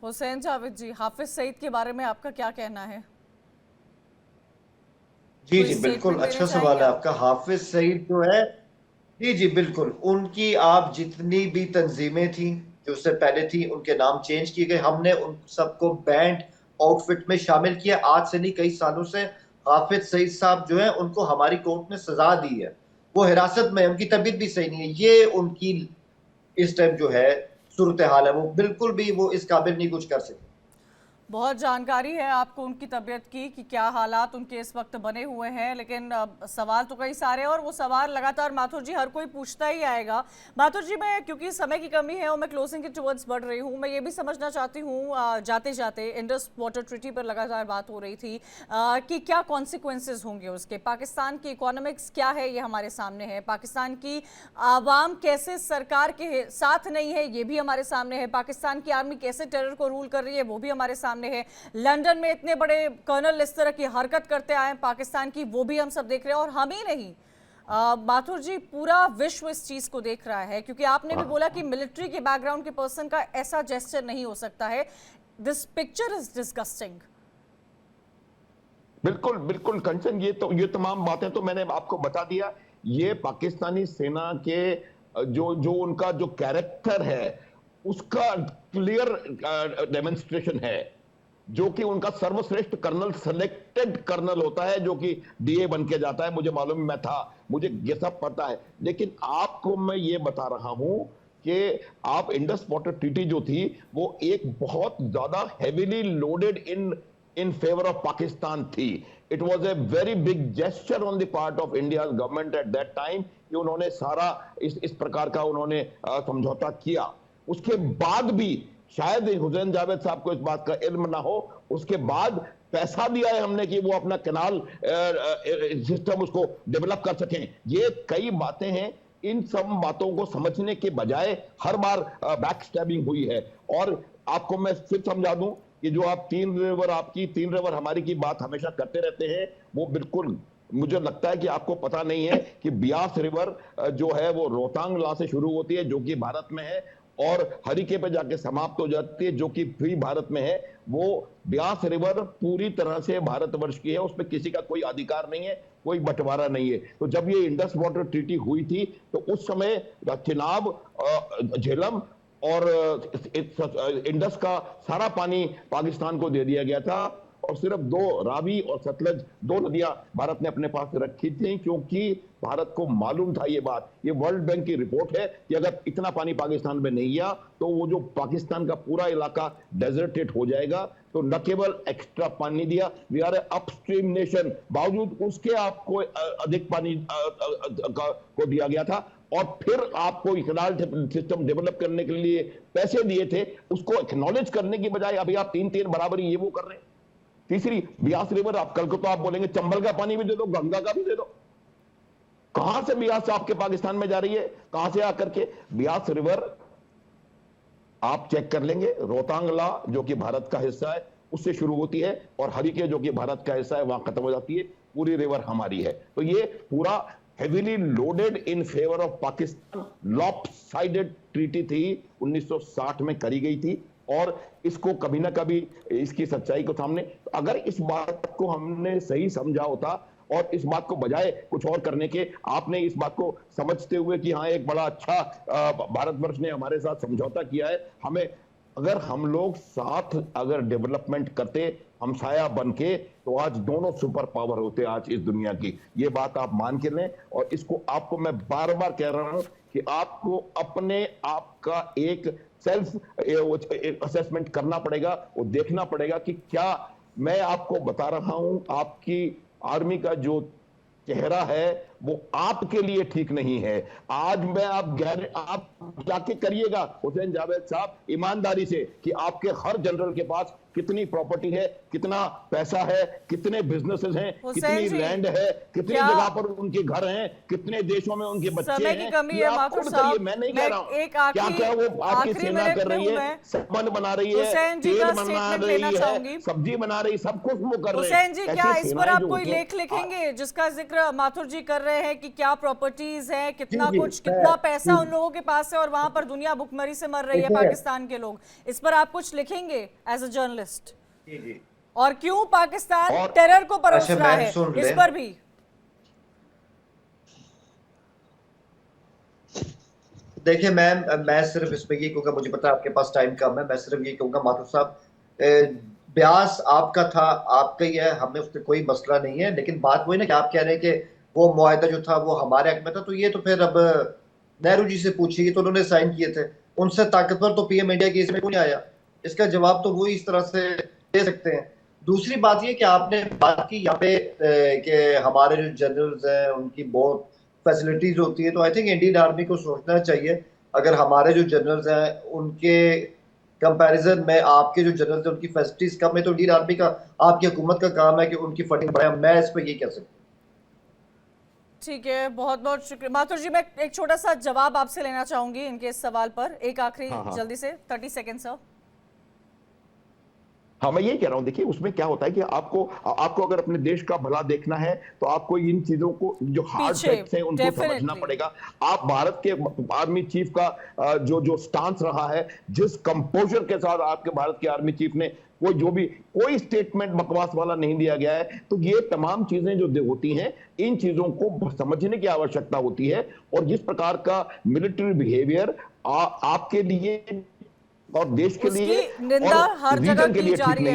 हुसैन जावेद जी, हाफिज सईद के बारे में आपका क्या कहना है? जी जी बिल्कुल, अच्छा सवाल है आपका। हाफिज सईद जो है, जी जी बिल्कुल, उनकी आप जितनी भी तंजीमें थी जो उससे पहले थी, उनके नाम चेंज किए गए। हमने उन सबको बैंड आउटफिट में शामिल किया। आज से नहीं, कई सालों से हाफिज सईद साहब जो है उनको हमारी कोर्ट ने सजा दी है, वो हिरासत में, उनकी तबीयत भी सही नहीं है। ये उनकी इस टाइम जो है सूरत हाल है, वो बिल्कुल भी वो इस काबिल नहीं कुछ कर सकते। बहुत जानकारी है आपको उनकी तबीयत की कि क्या हालात उनके इस वक्त बने हुए हैं, लेकिन सवाल तो कई सारे हैं और वो सवाल लगातार माथुर जी हर कोई पूछता ही आएगा। माथुर जी, मैं क्योंकि समय की कमी है और मैं क्लोजिंग के टुवर्ड्स बढ़ रही हूँ, मैं ये भी समझना चाहती हूँ, जाते जाते इंडस वाटर ट्रीटी पर लगातार बात हो रही थी कि क्या कॉन्सिक्वेंसेज होंगे उसके, पाकिस्तान की इकोनॉमिक्स क्या है ये हमारे सामने है, पाकिस्तान की आवाम कैसे सरकार के साथ नहीं है ये भी हमारे सामने है, पाकिस्तान की आर्मी कैसे टेरर को रूल कर रही है वो भी हमारे सामने है, लंदन में इतने बड़े कर्नल इस तरह की हरकत करते आए पाकिस्तान की वो भी हम सब देख रहे हैं, और हम ही नहीं माथुर जी पूरा विश्व इस चीज को देख रहा है, क्योंकि आपने भी बोला कि मिलिट्री के बैकग्राउंड के पर्सन का ऐसा जेस्चर नहीं हो सकता है। This picture is disgusting. बिल्कुल बिल्कुल कंचन, ये तमाम बातें तो मैंने आपको बता दिया। ये पाकिस्तानी सेना के जो उनका जो कैरेक्टर है उसका क्लियर डेमोन्स्ट्रेशन है, जो कि उनका सर्वश्रेष्ठ कर्नल सिलेक्टेड कर्नल होता है जो कि डीए बन के जाता है। मुझे मालूम, मैं था, मुझे ये सब पता है। लेकिन आपको मैं ये बता रहा हूं कि आप इंडस वाटर ट्रीटी जो थी वो एक बहुत ज्यादा heavily loaded in favor of Pakistan थी। It was a very big gesture on the part of India's government at that time कि उन्होंने सारा इस प्रकार का उन्होंने समझौता किया। उसके बाद भी शायद हुसैन जावेद साहब को इस बात का इल्म ना हो, उसके बाद पैसा दिया है हमने कि वो अपना कैनाल सिस्टम उसको डेवलप कर सकें। ये कई बातें हैं, इन सब बातों को समझने के बजाय हर बार बैक स्टैबिंग हुई है। और आपको मैं फिर समझा दूं कि जो आप तीन रिवर हमारी की बात हमेशा करते रहते हैं, वो बिल्कुल मुझे लगता है कि आपको पता नहीं है कि ब्यास रिवर जो है वो रोहतांग ला से शुरू होती है जो कि भारत में है, और हरिके पे जाके समाप्त हो जाती है जो कि फ्री भारत में है। वो ब्यास रिवर पूरी तरह से भारतवर्ष की है, उसमें किसी का कोई अधिकार नहीं है, कोई बंटवारा नहीं है। तो जब ये इंडस वाटर ट्रीटी हुई थी तो उस समय चिनाब, झेलम और इंडस का सारा पानी पाकिस्तान को दे दिया गया था, और सिर्फ दो, रावी और सतलज, दो नदियां भारत ने अपने पास रखी थी, क्योंकि भारत को मालूम था ये बात। ये वर्ल्ड बैंक की रिपोर्ट है कि अगर इतना पानी पाकिस्तान में नहीं गया तो वो जो पाकिस्तान का पूरा इलाका डेजर्टेड हो जाएगा। तो न केवल एक्स्ट्रा पानी दिया, we are a upstream nation, बावजूद उसके आपको अधिक पानी को दिया गया था। और फिर आपको कैनाल सिस्टम डेवलप करने के लिए पैसे दिए थे, उसको एक्नॉलेज करने की बजाय अभी आप तीन बराबरी ये वो कर रहे हैं। तीसरी, ब्यास रिवर, आप कल को तो आप बोलेंगे चंबल का पानी भी दे दो, गंगा का भी दे दो। कहां से ब्यास आपके पाकिस्तान में जा रही है, कहां से आकर के? ब्यास रिवर आप चेक कर लेंगे, रोहतांगला जो कि भारत का हिस्सा है उससे शुरू होती है, और हरिके जो कि भारत का हिस्सा है वहां खत्म हो जाती है। पूरी रिवर हमारी है। तो ये पूरा heavily loaded in favour of Pakistan lopsided treaty थी, 1960 में करी गई थी, और इसको कभी ना कभी इसकी सच्चाई को सामने, अगर इस बात को हमने सही समझा होता और इस बात को बजाय कुछ और करने के, आपने इस बात को समझते हुए कि हाँ एक बड़ा अच्छा भारतवर्ष ने हमारे साथ समझौता किया है, हमें अगर हम लोग साथ अगर डेवलपमेंट करते हमसाया बन के, तो आज दोनों सुपर पावर होते आज इस दुनिया की। ये बात आप मान के लें, और इसको आपको मैं बार बार कह रहा हूं कि आपको अपने आप का एक सेल्फ असेसमेंट करना पड़ेगा, वो देखना पड़ेगा कि क्या मैं आपको बता रहा हूं, आपकी आर्मी का जो चेहरा है वो आपके लिए ठीक नहीं है। आज मैं आप जाके करिएगा हुसैन जावेद साहब ईमानदारी से कि आपके हर जनरल के पास कितनी प्रॉपर्टी है, कितना पैसा है, कितने बिजनेसेस हैं, कितनी लैंड है, कितनी जगह पर उनके घर हैं, कितने देशों में उनके बच्चे समय की कमी है माथुर साहब, मैं नहीं कह रहा हूं क्या क्या वो आपकी सेना कर रही है, सामान बना रही है, तेल बना रही है, सब्जी बना रही, सब कुछ वो कर रहे हैं। हुसैन जी, क्या इस पर आप कोई लेख लिखेंगे जिसका जिक्र माथुर जी कर रहे हैं कि क्या प्रॉपर्टीज है, कितना कुछ, कितना पैसा उन लोगों के पास है, और वहां पर दुनिया भुखमरी से मर रही है पाकिस्तान के लोग, इस पर आप कुछ लिखेंगे एज अ जर्नलिस्ट? जी। और क्यों पाकिस्तान टेरर को परोस रहा है, इस पर भी? देखिए, मैं सिर्फ इसमें ये कहूंगा, मुझे पता है आपके पास टाइम कम है, मैं सिर्फ ये कहूंगा माथुर साहब, ब्यास आपका था, आपका ही है, हमें उससे कोई मसला नहीं है, लेकिन बात वही ना कि आप कह रहे हैं कि वो मुआहदा जो था वो हमारे हक में था, तो ये तो फिर अब नेहरू जी से पूछिए, तो उन्होंने साइन किए थे, उनसे ताकतवर तो पीएम इंडिया की इसमें क्यों नहीं आया? इसका जवाब तो वो इस तरह से दे सकते हैं। दूसरी बात ये कि आपने बात की यहाँ पे कि हमारे जो जनरल्स हैं उनकी बहुत फैसिलिटीज होती है, तो आई थिंक इंडियन आर्मी को सोचना चाहिए अगर हमारे जो जनरल्स हैं उनके कंपैरिजन में आपके जो जनरल्स हैं उनकी फैसिलिटीज कम है, तो इंडियन आर्मी का, आपकी हुकूमत का काम है कि उनकी फंडिंग बढ़ाए। मैं इस पर ये कह सकता हूँ। ठीक है, बहुत बहुत शुक्रिया माथुर जी। मैं एक छोटा सा जवाब आपसे लेना चाहूंगी इनके इस सवाल पर, एक आखिरी हाँ। जल्दी से 30 सेकेंड सर। हाँ, मैं यही कह रहा हूं, देखिए उसमें क्या होता है कि आपको अगर अपने देश का भला देखना है तो आपको इन चीजों को, जो हार्ड पीछे, फैक्ट्स हैं उनको समझना definitely। पड़ेगा। आप भारत के आर्मी चीफ का जो जो स्टांस रहा है, जिस कंपोजर के साथ आपके भारत के आर्मी चीफ ने कोई स्टेटमेंट बकवास वाला नहीं दिया गया है, तो ये तमाम चीजें जो होती हैं, इन चीजों को समझने की आवश्यकता होती है। और जिस प्रकार का मिलिट्री बिहेवियर आपके लिए और देश के लिए उसकी निंदा और हर जगह रीजन के की लिए जा ठीक रही नहीं है।